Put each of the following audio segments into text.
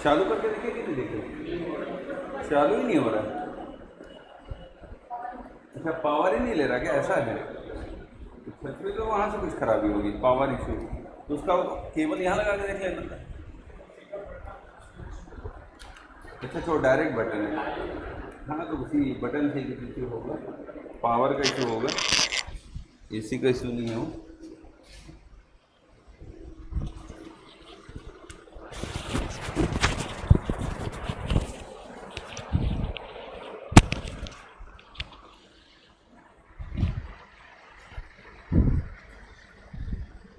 चालू करके देखिए कि नहीं देखे, चालू ही नहीं हो रहा। अच्छा, पावर ही नहीं ले रहा क्या? ऐसा है फिर तो वहाँ से कुछ खराबी होगी, पावर इशू। तो उसका केबल यहाँ लगा के देख लेना। अच्छा, तो डायरेक्ट बटन है। हाँ, तो उसी बटन से किसी इशू होगा, पावर का इशू होगा, एसी का इशू नहीं हो।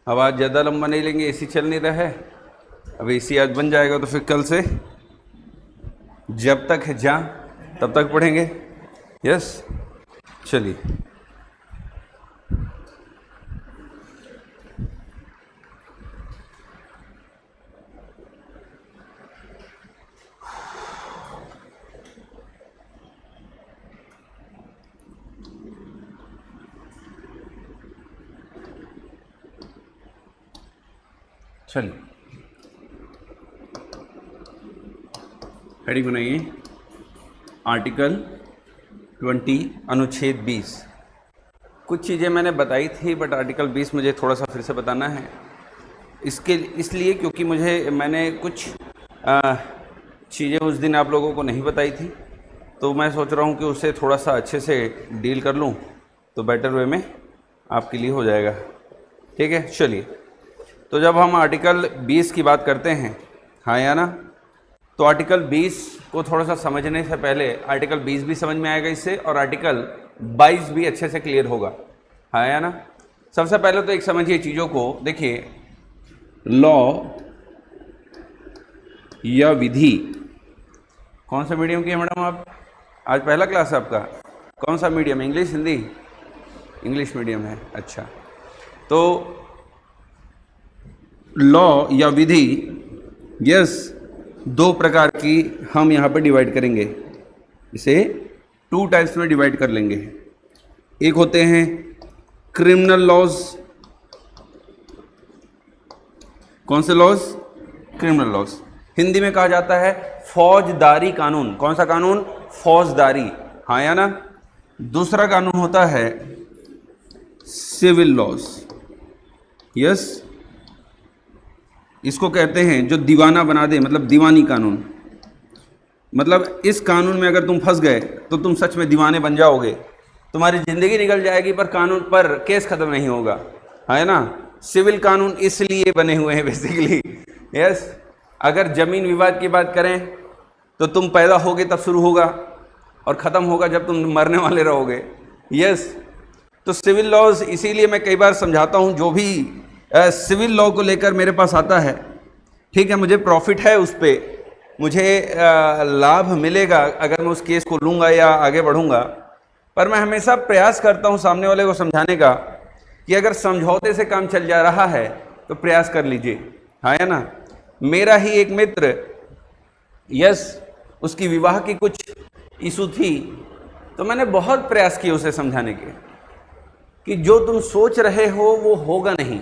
अब आज ज़्यादा लंबा नहीं लेंगे, एसी चल नहीं रहा है। अब एसी आज बन जाएगा तो फिर कल से जब तक है जहाँ तब तक पढ़ेंगे। यस, चलिए। चलिए, हेडिंग बनाइए, आर्टिकल 20 अनुच्छेद 20। कुछ चीज़ें मैंने बताई थी बट आर्टिकल 20 मुझे थोड़ा सा फिर से बताना है। इसलिए क्योंकि मैंने कुछ चीज़ें उस दिन आप लोगों को नहीं बताई थी, तो मैं सोच रहा हूँ कि उसे थोड़ा सा अच्छे से डील कर लूँ तो बेटर वे में आपके लिए हो जाएगा। ठीक है, चलिए। तो जब हम आर्टिकल 20 की बात करते हैं, हाँ या ना, तो आर्टिकल 20 को थोड़ा सा समझने से पहले आर्टिकल 20 भी समझ में आएगा इससे, और आर्टिकल 22 भी अच्छे से क्लियर होगा, हाँ या ना। सबसे पहले तो एक समझिए चीज़ों को, देखिए, लॉ या विधि, कौन सा मीडियम की है मैडम आप? आज पहला क्लास है आपका? कौन सा medium, English Hindi? English medium है, अच्छा। तो लॉ या विधि, यस, दो प्रकार की हम यहाँ पर डिवाइड करेंगे, इसे 2 टाइप्स में डिवाइड कर लेंगे। एक होते हैं क्रिमिनल लॉज। कौन से लॉज? Criminal laws. हिंदी में कहा जाता है फौजदारी कानून। कौन सा कानून? फौजदारी, हाँ या ना। दूसरा कानून होता है सिविल लॉज, यस, इसको कहते हैं जो दीवाना बना दे, मतलब दीवानी कानून। मतलब इस कानून में अगर तुम फंस गए तो तुम सच में दीवाने बन जाओगे, तुम्हारी ज़िंदगी निकल जाएगी पर कानून पर केस ख़त्म नहीं होगा, है ना। सिविल कानून इसलिए बने हुए हैं बेसिकली, यस। अगर ज़मीन विवाद की बात करें तो तुम पैदा होगे तब शुरू होगा और ख़त्म होगा जब तुम मरने वाले रहोगे, यस। तो सिविल लॉज इसीलिए मैं कई बार समझाता हूँ, जो भी सिविल लॉ को लेकर मेरे पास आता है, ठीक है, मुझे प्रॉफिट है उस पर, मुझे लाभ मिलेगा अगर मैं उस केस को लूँगा या आगे बढ़ूँगा, पर मैं हमेशा प्रयास करता हूँ सामने वाले को समझाने का कि अगर समझौते से काम चल जा रहा है तो प्रयास कर लीजिए, हाँ या ना। मेरा ही एक मित्र, यस, उसकी विवाह की कुछ इशू थी, तो मैंने बहुत प्रयास किए उसे समझाने के कि जो तुम सोच रहे हो वो होगा नहीं,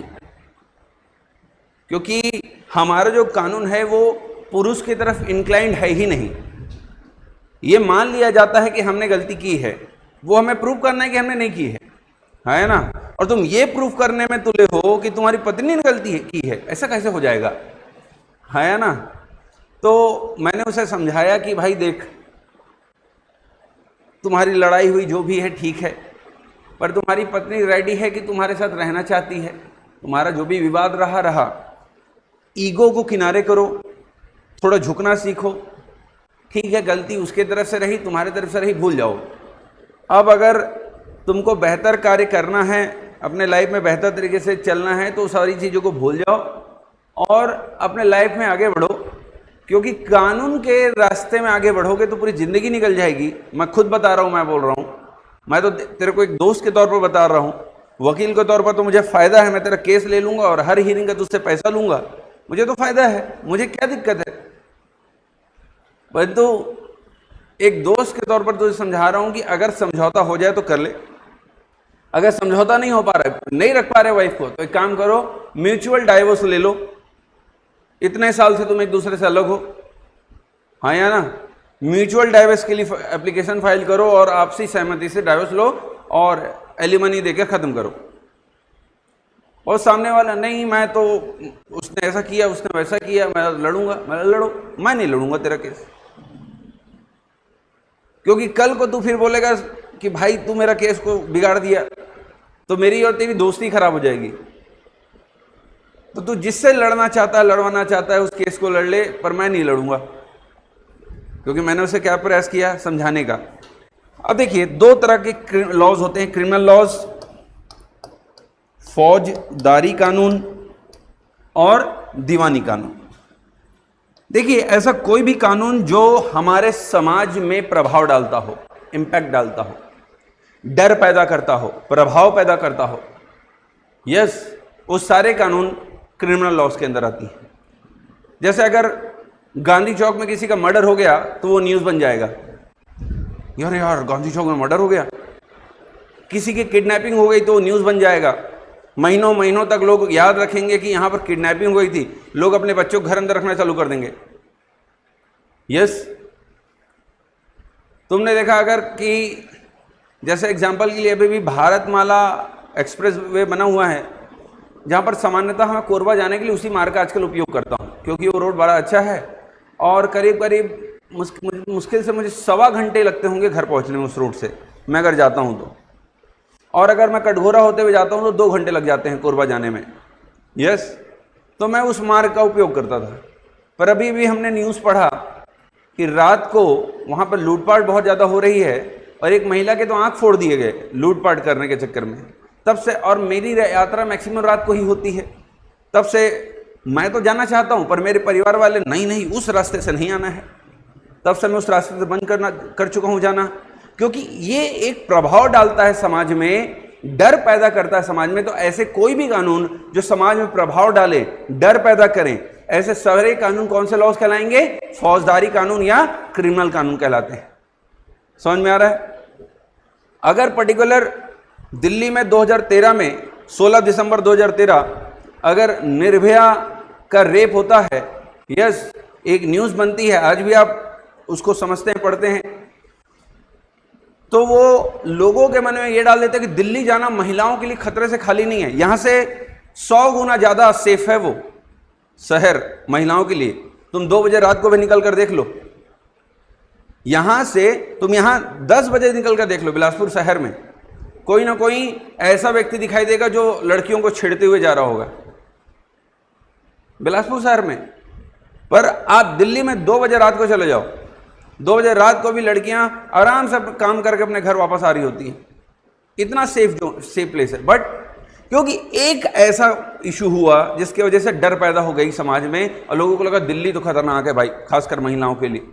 क्योंकि हमारा जो कानून है वो पुरुष की तरफ इंक्लाइंड है ही नहीं। ये मान लिया जाता है कि हमने गलती की है, वो हमें प्रूव करना है कि हमने नहीं की है ना। और तुम ये प्रूफ करने में तुले हो कि तुम्हारी पत्नी ने गलती की है, ऐसा कैसे हो जाएगा, है ना। तो मैंने उसे समझाया कि भाई देख, तुम्हारी लड़ाई हुई जो भी है ठीक है, पर तुम्हारी पत्नी रेडी है कि तुम्हारे साथ रहना चाहती है। तुम्हारा जो भी विवाद रहा, ईगो को किनारे करो, थोड़ा झुकना सीखो, ठीक है, गलती उसके तरफ से रही, तुम्हारे तरफ से रही, भूल जाओ। अब अगर तुमको बेहतर कार्य करना है, अपने लाइफ में बेहतर तरीके से चलना है, तो सारी चीज़ों को भूल जाओ और अपने लाइफ में आगे बढ़ो, क्योंकि कानून के रास्ते में आगे बढ़ोगे तो पूरी ज़िंदगी निकल जाएगी। मैं खुद बता रहा हूँ, मैं बोल रहा हूँ, मैं तो तेरे को एक दोस्त के तौर पर बता रहा हूँ, वकील के तौर पर तो मुझे फ़ायदा है, मैं तेरा केस ले लूँगा और हर हियरिंग का तुझसे पैसा लूँगा, मुझे तो फ़ायदा है, मुझे क्या दिक्कत है। परंतु एक दोस्त के तौर पर तुझे समझा रहा हूँ कि अगर समझौता हो जाए तो कर ले, अगर समझौता नहीं हो पा रहा है, नहीं रख पा रहे वाइफ को, तो एक काम करो, म्यूचुअल डाइवोर्स ले लो। इतने साल से तुम एक दूसरे से अलग हो, हाँ या ना? म्यूचुअल डाइवर्स के लिए एप्लीकेशन फाइल करो और आपसी सहमति से डाइवर्स लो और एलिमनी देकर खत्म करो। और सामने वाला नहीं, मैं तो उसने ऐसा किया, उसने वैसा किया, मैं लड़ूंगा। मैं लड़ो, मैं नहीं लड़ूंगा तेरा केस, क्योंकि कल को तू फिर बोलेगा कि भाई तू मेरा केस को बिगाड़ दिया, तो मेरी और तेरी दोस्ती खराब हो जाएगी। तो तू जिससे लड़ना चाहता है, लड़वाना चाहता है, उस केस को लड़ ले, पर मैं नहीं लड़ूंगा, क्योंकि मैंने उसे क्या प्रयास किया समझाने का। अब देखिए, दो तरह के लॉज होते हैं, क्रिमिनल लॉज, फौजदारी कानून और दीवानी कानून। देखिए, ऐसा कोई भी कानून जो हमारे समाज में प्रभाव डालता हो, इंपैक्ट डालता हो, डर पैदा करता हो, प्रभाव पैदा करता हो, यस, उस सारे कानून क्रिमिनल लॉज के अंदर आती है। जैसे अगर गांधी चौक में किसी का मर्डर हो गया तो वो न्यूज़ बन जाएगा, यार गांधी चौक में मर्डर हो गया। किसी की किडनैपिंग हो गई तो न्यूज़ बन जाएगा, महीनों महीनों तक लोग याद रखेंगे कि यहां पर किडनैपिंग हुई थी, लोग अपने बच्चों को घर अंदर रखना चालू कर देंगे। यस, तुमने देखा अगर कि जैसे एग्जांपल के लिए अभी भी भारतमाला एक्सप्रेस वे बना हुआ है, जहां पर सामान्यतः मैं कोरबा जाने के लिए उसी मार्ग का आजकल उपयोग करता हूं, क्योंकि वो रोड बड़ा अच्छा है और करीब करीब मुश्किल से मुझे 1.25 घंटे लगते होंगे घर पहुंचने में उस रोड से, मैं अगर जाता हूं तो। और अगर मैं कटघोरा होते हुए जाता हूं तो 2 घंटे लग जाते हैं कोरबा जाने में। यस, तो मैं उस मार्ग का उपयोग करता था। पर अभी भी हमने न्यूज़ पढ़ा कि रात को वहां पर लूटपाट बहुत ज़्यादा हो रही है और एक महिला के तो आंख फोड़ दिए गए लूटपाट करने के चक्कर में। तब से, और मेरी यात्रा मैक्सिमम रात को ही होती है, तब से मैं तो जाना चाहता हूं, पर मेरे परिवार वाले नहीं उस रास्ते से नहीं आना है। तब से मैं उस रास्ते से बंद कर चुका हूं जाना, क्योंकि ये एक प्रभाव डालता है समाज में, डर पैदा करता है समाज में। तो ऐसे कोई भी कानून जो समाज में प्रभाव डाले, डर पैदा करें, ऐसे सारे कानून कौन से लॉज कहलाएंगे? फौजदारी कानून या क्रिमिनल कानून कहलाते हैं। समझ में आ रहा है? अगर पर्टिकुलर दिल्ली में 2013 में 16 दिसंबर 2013 अगर निर्भया का रेप होता है, यस, एक न्यूज़ बनती है, आज भी आप उसको समझते हैं, पढ़ते हैं, तो वो लोगों के मन में ये डाल देते हैं कि दिल्ली जाना महिलाओं के लिए खतरे से खाली नहीं है, यहां से 100 गुना ज्यादा सेफ है वो शहर महिलाओं के लिए। तुम 2 बजे रात को भी निकल कर देख लो, यहां से तुम यहां 10 बजे निकल कर देख लो, बिलासपुर शहर में कोई ना कोई ऐसा व्यक्ति दिखाई देगा जो लड़कियों को छेड़ते हुए जा रहा होगा, बिलासपुर शहर में। पर आप दिल्ली में 2 बजे रात को चले जाओ, 2 बजे रात को भी लड़कियां आराम से काम करके अपने घर वापस आ रही होती हैं। इतना सेफ प्लेस है। बट क्योंकि एक ऐसा इशू हुआ जिसकी वजह से डर पैदा हो गई समाज में और लोगों को लगा दिल्ली तो खतरनाक है भाई, खासकर महिलाओं के लिए।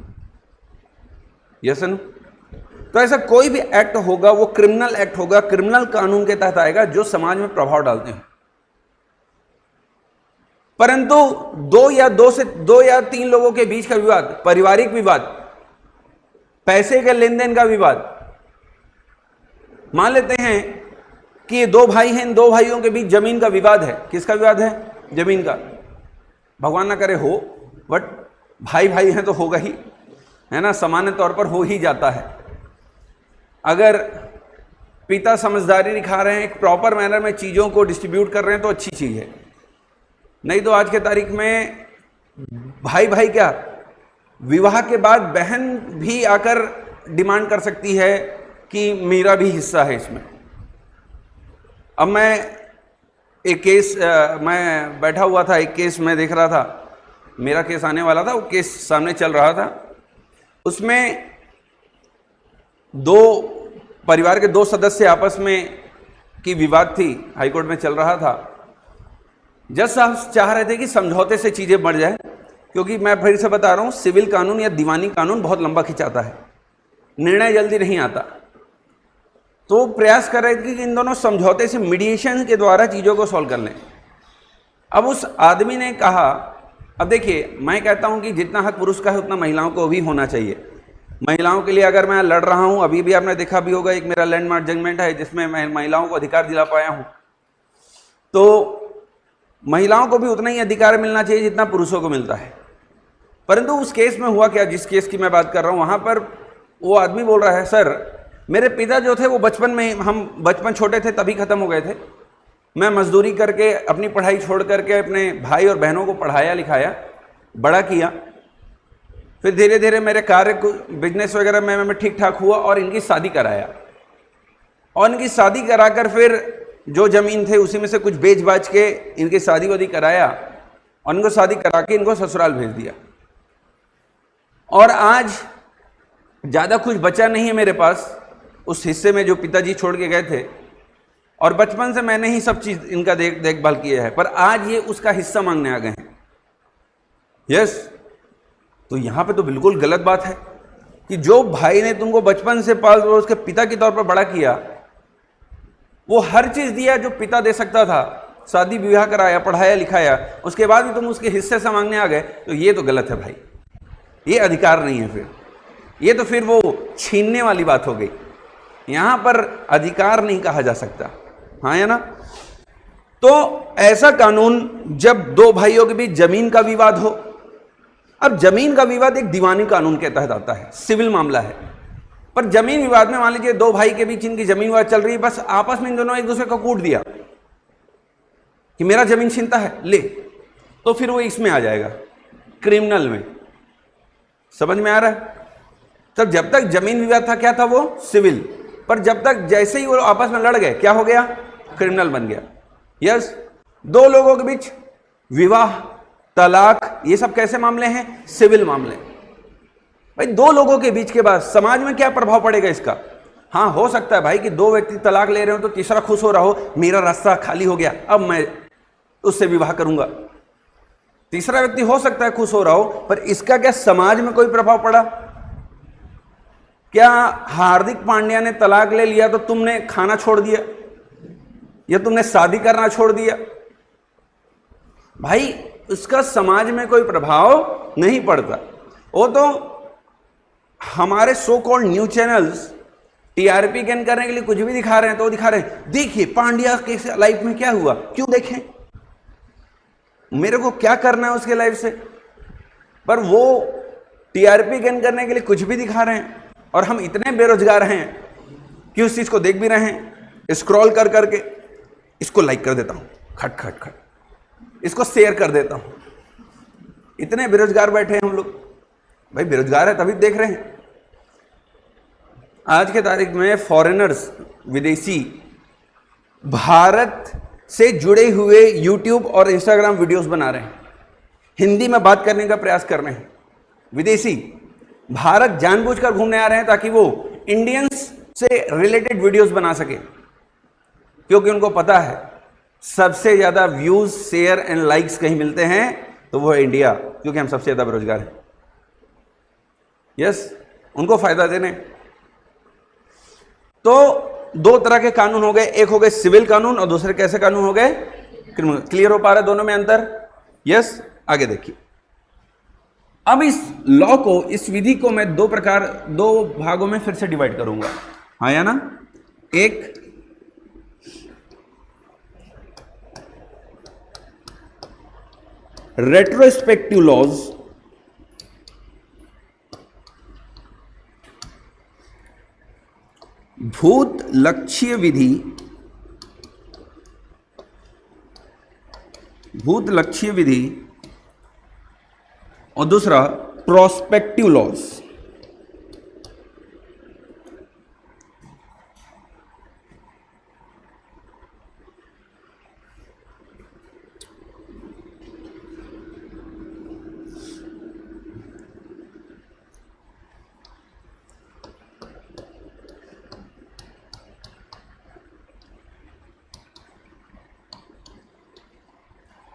Yes no? तो ऐसा कोई भी एक्ट होगा वो क्रिमिनल एक्ट होगा, क्रिमिनल कानून के तहत आएगा, जो समाज में प्रभाव डालते हैं। परंतु 2 या 3 लोगों के बीच का विवाद, पारिवारिक विवाद, पैसे के लेन देन का विवाद, मान लेते हैं कि ये 2 भाई हैं, इन 2 भाइयों के बीच जमीन का विवाद है। किसका विवाद है? जमीन का। भगवान ना करे हो, बट भाई भाई हैं तो होगा ही, है ना, सामान्य तौर पर हो ही जाता है। अगर पिता समझदारी दिखा रहे हैं, एक प्रॉपर मैनर में चीज़ों को डिस्ट्रीब्यूट कर रहे हैं तो अच्छी चीज़ है, नहीं तो आज के तारीख में भाई भाई क्या, विवाह के बाद बहन भी आकर डिमांड कर सकती है कि मेरा भी हिस्सा है इसमें। अब मैं एक केस, मैं बैठा हुआ था, एक केस मैं देख रहा था, मेरा केस आने वाला था, वो केस सामने चल रहा था। उसमें 2 परिवार के 2 सदस्य आपस में की विवाद थी, हाईकोर्ट में चल रहा था। जज साहब चाह रहे थे कि समझौते से चीज़ें बढ़ जाए, क्योंकि मैं फिर से बता रहा हूँ, सिविल कानून या दीवानी कानून बहुत लंबा खिंचाता है, निर्णय जल्दी नहीं आता। तो प्रयास कर रहे थे कि इन दोनों समझौते से, मीडिएशन के द्वारा चीज़ों को सॉल्व कर लें। अब उस आदमी ने कहा, अब देखिए, मैं कहता हूं कि जितना हक पुरुष का है उतना महिलाओं को भी होना चाहिए। महिलाओं के लिए अगर मैं लड़ रहा हूं, अभी भी आपने देखा भी होगा, एक मेरा लैंडमार्क जजमेंट है जिसमें मैं महिलाओं को अधिकार दिला पाया हूं, तो महिलाओं को भी उतना ही अधिकार मिलना चाहिए जितना पुरुषों को मिलता है। परंतु उस केस में हुआ क्या, जिस केस की मैं बात कर रहा हूँ, वहाँ पर वो आदमी बोल रहा है, सर मेरे पिता जो थे वो बचपन में, हम बचपन छोटे थे तभी ख़त्म हो गए थे। मैं मजदूरी करके अपनी पढ़ाई छोड़ करके अपने भाई और बहनों को पढ़ाया लिखाया, बड़ा किया, फिर धीरे धीरे मेरे कार्य को, बिजनेस वगैरह में ठीक ठाक हुआ और इनकी शादी कराया, और इनकी शादी कराकर फिर जो ज़मीन थे उसी में से कुछ बेच बाच के इनकी शादी वादी कराया, और इनको शादी करा के इनको ससुराल भेज दिया। और आज ज़्यादा कुछ बचा नहीं है मेरे पास उस हिस्से में जो पिताजी छोड़ के गए थे, और बचपन से मैंने ही सब चीज़ इनका देखभाल किया है, पर आज ये उसका हिस्सा मांगने आ गए हैं। यस, तो यहाँ पे तो बिल्कुल गलत बात है कि जो भाई ने तुमको बचपन से पाल उसके पिता के तौर पर बड़ा किया, वो हर चीज़ दिया जो पिता दे सकता था, शादी विवाह कराया, पढ़ाया लिखाया, उसके बाद भी तुम उसके हिस्से से मांगने आ गए, तो ये तो गलत है भाई, ये अधिकार नहीं है। फिर ये तो फिर वो छीनने वाली बात हो गई, यहाँ पर अधिकार नहीं कहा जा सकता। हाँ या ना? तो ऐसा कानून जब दो भाइयों के बीच जमीन का विवाद हो, अब जमीन का विवाद एक दीवानी कानून के तहत आता है, सिविल मामला है, पर जमीन विवाद में मान लीजिए दो भाई के बीच इनकी जमीन विवाद चल रही है, बस आपस में इन दोनों एक दूसरे को कूट दिया कि मेरा जमीन छीनता है ले, तो फिर वो इसमें आ जाएगा, क्रिमिनल में। समझ में आ रहा है? तब जब तक जमीन विवाद था क्या था, वो सिविल, पर जब तक जैसे ही वो आपस में लड़ गए क्या हो गया, क्रिमिनल बन गया। यस, दो लोगों के बीच विवाह, तलाक, ये सब कैसे मामले हैं, सिविल मामले। भाई दो लोगों के बीच के बाद समाज में क्या प्रभाव पड़ेगा इसका? हाँ, हो सकता है भाई कि दो व्यक्ति तलाक ले रहे हो तो तीसरा खुश हो रहा हो, मेरा रास्ता खाली हो गया, अब मैं उससे विवाह करूंगा। तीसरा व्यक्ति हो सकता है खुश हो रहा हो, पर इसका क्या समाज में कोई प्रभाव पड़ा? क्या हार्दिक पांड्या ने तलाक ले लिया तो तुमने खाना छोड़ दिया या तुमने शादी करना छोड़ दिया? भाई उसका समाज में कोई प्रभाव नहीं पड़ता। वो तो हमारे so called news channels TRP gain करने के लिए कुछ भी दिखा रहे हैं, तो वो दिखा रहे हैं देखिए पांड्या के लाइफ में क्या हुआ। क्यों देखें? मेरे को क्या करना है उसके लाइफ से? पर वो टीआरपी गेन करने के लिए कुछ भी दिखा रहे हैं, और हम इतने बेरोजगार हैं कि उस चीज को देख भी रहे हैं, स्क्रॉल कर करके इसको लाइक कर देता हूं, खट खट खट, इसको शेयर कर देता हूं। इतने बेरोजगार बैठे हैं हम लोग। भाई बेरोजगार है तभी देख रहे हैं। आज के तारीख में फॉरेनर्स, विदेशी, भारत से जुड़े हुए यूट्यूब और इंस्टाग्राम वीडियोस बना रहे हैं, हिंदी में बात करने का प्रयास कर रहे हैं। विदेशी भारत जानबूझकर घूमने आ रहे हैं ताकि वो इंडियंस से रिलेटेड वीडियोस बना सके, क्योंकि उनको पता है सबसे ज्यादा व्यूज, शेयर एंड लाइक्स कहीं मिलते हैं तो वो है इंडिया, क्योंकि हम सबसे ज्यादा बेरोजगार हैं। यस, उनको फायदा देने। तो दो तरह के कानून हो गए, एक हो गए सिविल कानून और दूसरे कैसे कानून हो गए, क्रिमिनल। क्लियर हो पा रहा है दोनों में अंतर? यस, आगे देखिए। अब इस लॉ को, इस विधि को मैं दो भागों में फिर से डिवाइड करूंगा। हाँ या ना? एक रेट्रोस्पेक्टिव लॉज, भूत लक्ष्य विधि, और दूसरा प्रोस्पेक्टिव लॉज।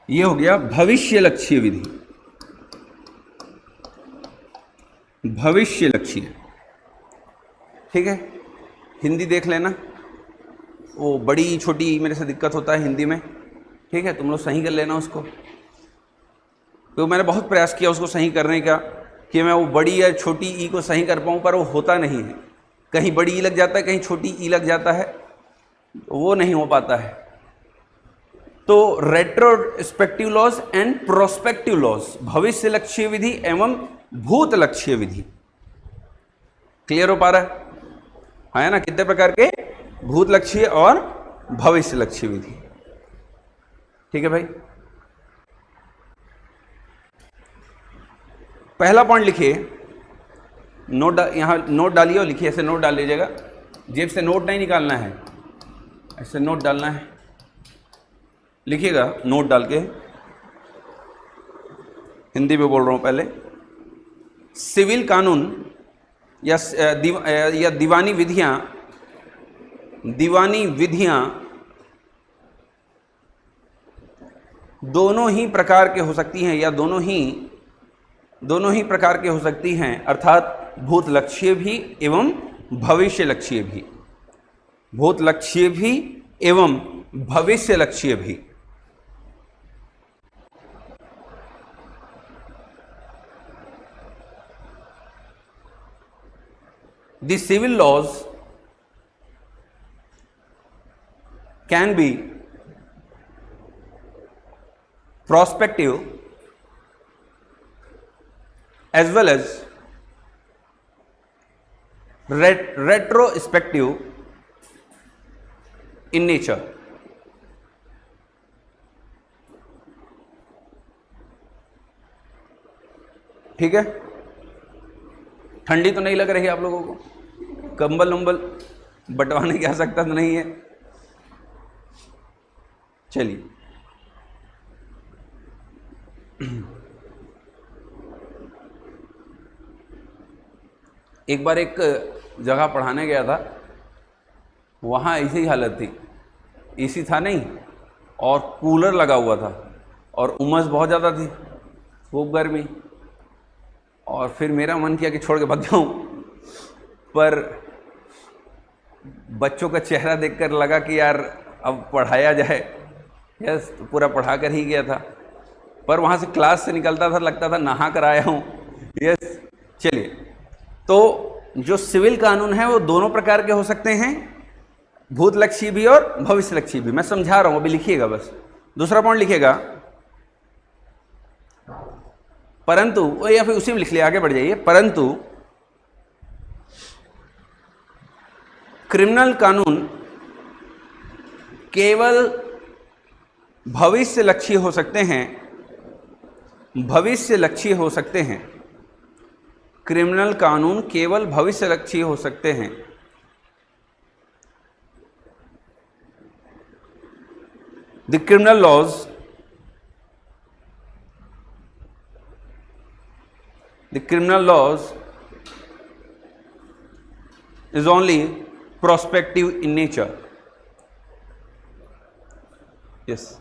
ये हो गया भविष्य लक्ष्य विधि। भविष्य लक्ष्य, ठीक है। हिंदी देख लेना, वो बड़ी छोटी मेरे से दिक्कत होता है हिंदी में, ठीक है, तुम लोग सही कर लेना उसको। तो मैंने बहुत प्रयास किया उसको सही करने का कि मैं वो बड़ी या छोटी ई को सही कर पाऊँ, पर वो होता नहीं है। कहीं बड़ी ई लग जाता है, कहीं छोटी ई लग जाता है, तो वो नहीं हो पाता है। तो retrospective laws and prospective laws, भविष्य लक्ष्य विधि एवं भूत लक्ष्य विधि। क्लियर हो पा रहा है ना? कितने प्रकार के? भूत लक्ष्य और भविष्य लक्ष्य विधि। ठीक है भाई, पहला पॉइंट लिखिए, नोट यहां नोट डालिए और लिखिए, ऐसे नोट डाल लीजिएगा, जेब से नोट नहीं निकालना है, ऐसे नोट डालना है, लिखिएगा नोट डाल के। हिंदी में बोल रहा हूं पहले। सिविल कानून या दीवानी विधियां दोनों ही प्रकार के हो सकती हैं, या दोनों ही प्रकार के हो सकती हैं, अर्थात भूत लक्ष्य भी एवं भविष्य लक्ष्य भी, भूत लक्ष्य भी एवं भविष्य लक्ष्य भी। The civil laws can be prospective as well as retrospective in nature। ठीक है, ठंडी तो नहीं लग रही है आप लोगों को? कंबल उम्बल बंटवाने की आवश्यकता तो नहीं है? चलिए, एक बार एक जगह पढ़ाने गया था, वहाँ ऐसी ही हालत थी, एसी था नहीं और कूलर लगा हुआ था और उमस बहुत ज़्यादा थी, खूब गर्मी। और फिर मेरा मन किया कि छोड़ के भाग जाऊँ, पर बच्चों का चेहरा देखकर लगा कि यार अब पढ़ाया जाए। यस, तो पूरा पढ़ा कर ही गया था, पर वहाँ से क्लास से निकलता था लगता था नहा कर आया हूँ। यस, चलिए, तो जो सिविल कानून है वो दोनों प्रकार के हो सकते हैं, भूत लक्ष्य भी और भविष्य लक्ष्य भी। मैं समझा रहा हूँ, अभी लिखिएगा बस। दूसरा पॉइंट लिखिएगा, परंतु, या फिर उसी में लिख लिया, आगे बढ़ जाइए। परंतु क्रिमिनल कानून केवल भविष्य लक्ष्य हो सकते हैं, भविष्य लक्ष्य हो सकते हैं। क्रिमिनल कानून केवल भविष्य लक्ष्य हो सकते हैं। The criminal laws is only prospective in nature। yes,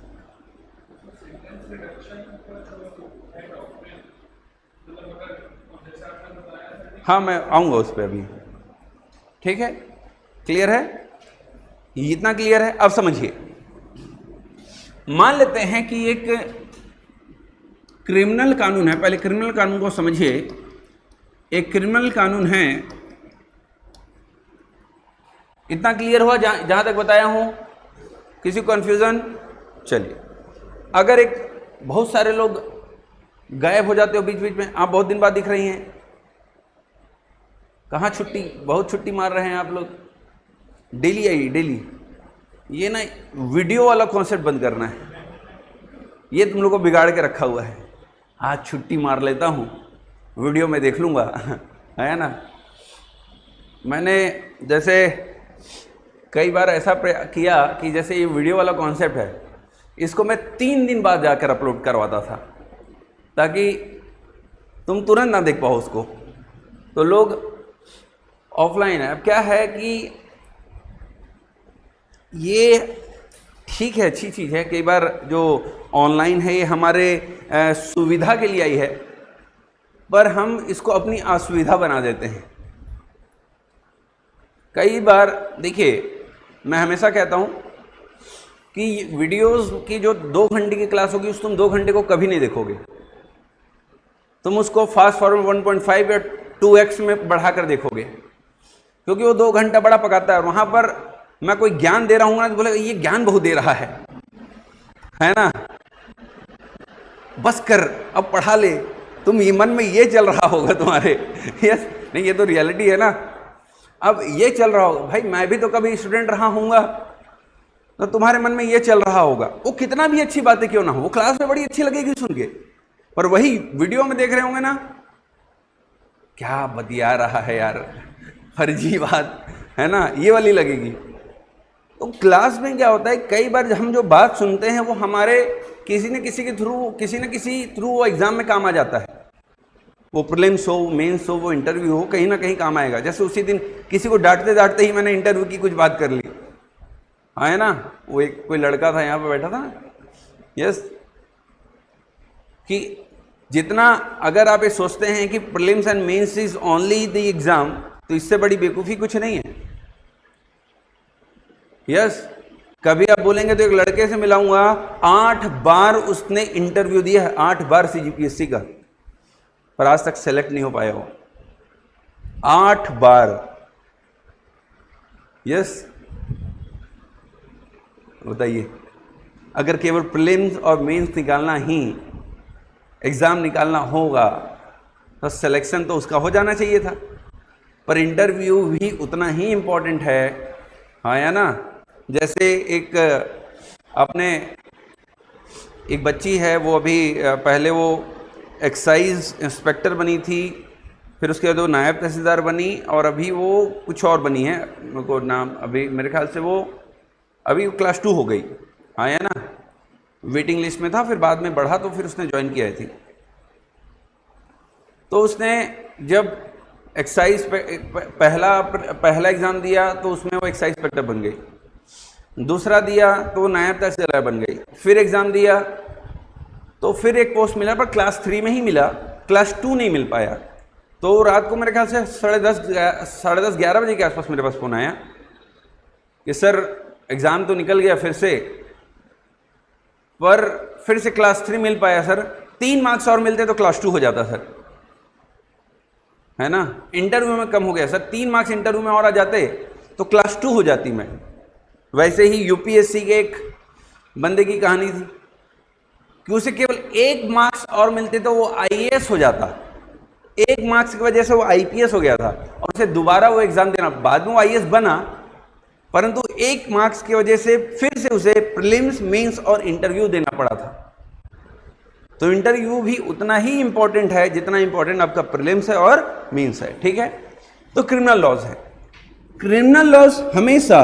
हाँ, मैं आऊंगा उस पर अभी। ठीक है, क्लियर है? इतना क्लियर है? अब समझिए, मान लेते हैं कि एक क्रिमिनल कानून है, पहले क्रिमिनल कानून को समझिए। एक क्रिमिनल कानून है, इतना क्लियर हुआ जहां तक बताया हूं? किसी को कन्फ्यूजन? चलिए, अगर एक बहुत सारे लोग गायब हो जाते हो बीच बीच में, आप बहुत दिन बाद दिख रही हैं, कहाँ छुट्टी, बहुत छुट्टी मार रहे हैं आप लोग, डेली आइए डेली। ये ना वीडियो वाला कॉन्सेप्ट बंद करना है, ये तुम लोग को बिगाड़ के रखा हुआ है। आज छुट्टी मार लेता हूँ, वीडियो में देख लूँगा, है ना? मैंने जैसे कई बार ऐसा किया कि जैसे ये वीडियो वाला कॉन्सेप्ट है, इसको मैं 3 दिन बाद जाकर अपलोड करवाता था, ताकि तुम तुरंत ना देख पाओ उसको। तो लोग ऑफलाइन है। अब क्या है कि ये ठीक है, अच्छी चीज़ है, कई बार जो ऑनलाइन है ये हमारे सुविधा के लिए आई है, पर हम इसको अपनी असुविधा बना देते हैं। कई बार देखिए, मैं हमेशा कहता हूँ कि वीडियोस की जो 2 घंटे की क्लास होगी, उस तुम 2 घंटे को कभी नहीं देखोगे, तुम उसको फास्ट फॉरवर्ड 1.5 या 2x में बढ़ाकर देखोगे, क्योंकि वो 2 घंटा बड़ा पकाता है। और वहाँ पर मैं कोई ज्ञान दे रहा हूँ ना, तो बोले ये ज्ञान बहुत दे रहा है, है ना, बस कर अब पढ़ा ले, तुम ये मन में ये चल रहा होगा तुम्हारे। यस, नहीं ये तो रियलिटी है ना। अब ये चल रहा होगा, भाई मैं भी तो कभी स्टूडेंट रहा हूँगा, तो तुम्हारे मन में ये चल रहा होगा। वो कितना भी अच्छी बातें क्यों ना हो, वो क्लास में बड़ी अच्छी लगेगी सुन के, पर वही वीडियो में देख रहे होंगे ना, क्या बतिया रहा है यार, फर्जी बात है ना, ये वाली लगेगी। तो क्लास में क्या होता है, कई बार हम जो बात सुनते हैं वो हमारे किसी न किसी के थ्रू, किसी न किसी थ्रू वो एग्जाम में काम आ जाता है। वो प्रीलिम्स हो, मेंस हो, वो इंटरव्यू हो, कहीं ना कहीं काम आएगा। जैसे उसी दिन किसी को डांटते डांटते ही मैंने इंटरव्यू की कुछ बात कर ली, हाँ है ना। वो एक कोई लड़का था यहाँ पे बैठा था, यस, कि जितना अगर आप ये सोचते हैं कि prelims and mains is only the exam, तो इससे बड़ी बेवकूफ़ी कुछ नहीं है। यस, कभी आप बोलेंगे तो एक लड़के से मिलाऊंगा, 8 बार उसने इंटरव्यू दिया है, 8 बार CGPSC का, पर आज तक सेलेक्ट नहीं हो पाया वो, 8 बार। यस, बताइए, अगर केवल प्रीलिम्स और मेंस निकालना ही एग्ज़ाम निकालना होगा तो सिलेक्शन तो उसका हो जाना चाहिए था, पर इंटरव्यू भी उतना ही इम्पोर्टेंट है, हाँ या ना। जैसे एक अपने एक बच्ची है, वो अभी पहले वो एक्साइज इंस्पेक्टर बनी थी, फिर उसके बाद वो नायब तहसीलदार बनी, और अभी वो कुछ और बनी है, मेरे को नाम अभी, मेरे ख्याल से वो अभी क्लास 2 हो गई, हाँ या ना। वेटिंग लिस्ट में था, फिर बाद में बढ़ा तो फिर उसने ज्वाइन किया थी। तो उसने जब एक्साइज पहला एग्ज़ाम दिया तो उसमें वो एक्साइज इंस्पेक्टर बन गई, दूसरा दिया तो वो नायब तहसीलदार बन गई, फिर एग्ज़ाम दिया तो फिर एक पोस्ट मिला, पर क्लास 3 में ही मिला, क्लास 2 नहीं मिल पाया। तो रात को मेरे ख्याल से 10:30 11 बजे के आसपास मेरे पास फ़ोन आया कि सर एग्ज़ाम तो निकल गया फिर से, पर फिर से क्लास 3 मिल पाया सर, 3 मार्क्स और मिलते तो क्लास 2 हो जाता सर, है ना। इंटरव्यू में कम हो गया सर, 3 मार्क्स इंटरव्यू में और आ जाते तो क्लास 2 हो जाती मैं। वैसे ही UPSC के एक बंदे की कहानी थी कि उसे केवल 1 मार्क्स और मिलते तो वो IAS हो जाता, 1 मार्क्स की वजह से वो IPS हो गया था, और उसे दोबारा वो एग्ज़ाम देना, बाद में वो IAS बना, परंतु 1 मार्क्स की वजह से फिर से उसे प्रीलिम्स, मेंस और इंटरव्यू देना पड़ा था। तो इंटरव्यू भी उतना ही इंपॉर्टेंट है जितना इंपॉर्टेंट आपका प्रीलिम्स है और मेंस है, ठीक है। तो क्रिमिनल लॉज है, क्रिमिनल लॉज हमेशा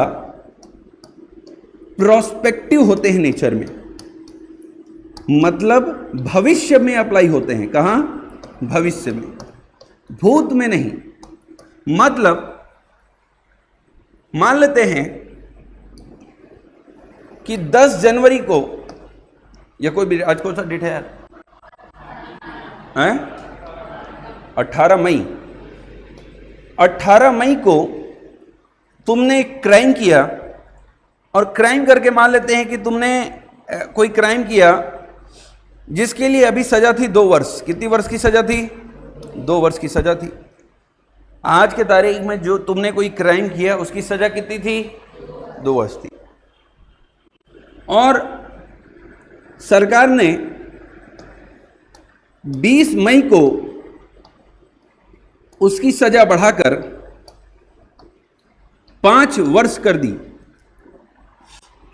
प्रोस्पेक्टिव होते हैं नेचर में, मतलब भविष्य में अप्लाई होते हैं। कहां? भविष्य में, भूत में नहीं। मतलब मान लेते हैं कि 10 जनवरी को, या कोई भी, आज कौन सा डेट है यार, 18 मई, 18 मई को तुमने एक क्राइम किया, और क्राइम करके मान लेते हैं कि तुमने कोई क्राइम किया जिसके लिए अभी सजा थी 2 वर्ष। कितनी वर्ष की सजा थी? 2 वर्ष की सजा थी। आज के तारीख में जो तुमने कोई क्राइम किया उसकी सजा कितनी थी? 2 वर्ष थी। और सरकार ने 20 मई को उसकी सजा बढ़ाकर 5 वर्ष कर दी।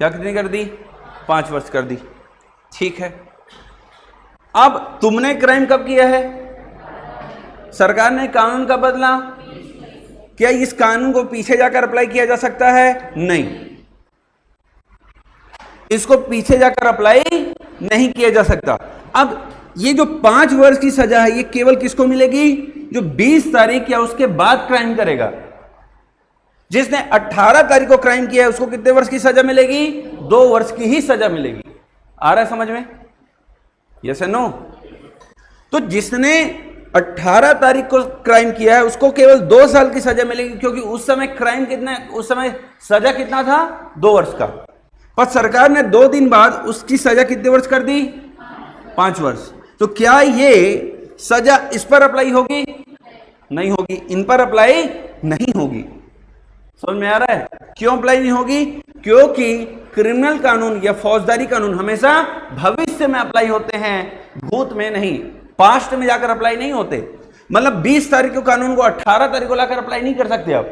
क्या कितनी कर दी? 5 वर्ष कर दी, ठीक है। अब तुमने क्राइम कब किया है? सरकार ने कानून कब बदला? क्या इस कानून को पीछे जाकर अप्लाई किया जा सकता है? नहीं, इसको पीछे जाकर अप्लाई नहीं किया जा सकता। अब ये जो 5 वर्ष की सजा है, ये केवल किसको मिलेगी? जो 20 तारीख या उसके बाद क्राइम करेगा। जिसने 18 तारीख को क्राइम किया है उसको कितने वर्ष की सजा मिलेगी? 2 वर्ष की ही सजा मिलेगी। आ रहा है समझ में? यस या नो? तो जिसने 18 तारीख को क्राइम किया है उसको केवल 2 साल की सजा मिलेगी, क्योंकि उस समय क्राइम कितना, उस समय सजा कितना था? 2 वर्ष का। पर सरकार ने 2 दिन बाद उसकी सजा कितने वर्ष कर दी? 5 वर्ष। तो क्या ये सजा इस पर अप्लाई होगी? नहीं होगी, इन पर अप्लाई नहीं होगी। समझ में आ रहा है? क्यों अप्लाई नहीं होगी? क्योंकि क्रिमिनल कानून या फौजदारी कानून हमेशा भविष्य में अप्लाई होते हैं, भूत में नहीं, पास्ट में जाकर अप्लाई नहीं होते। मतलब 20 तारीख को कानून को 18 तारीख को लाकर अप्लाई नहीं कर सकते आप।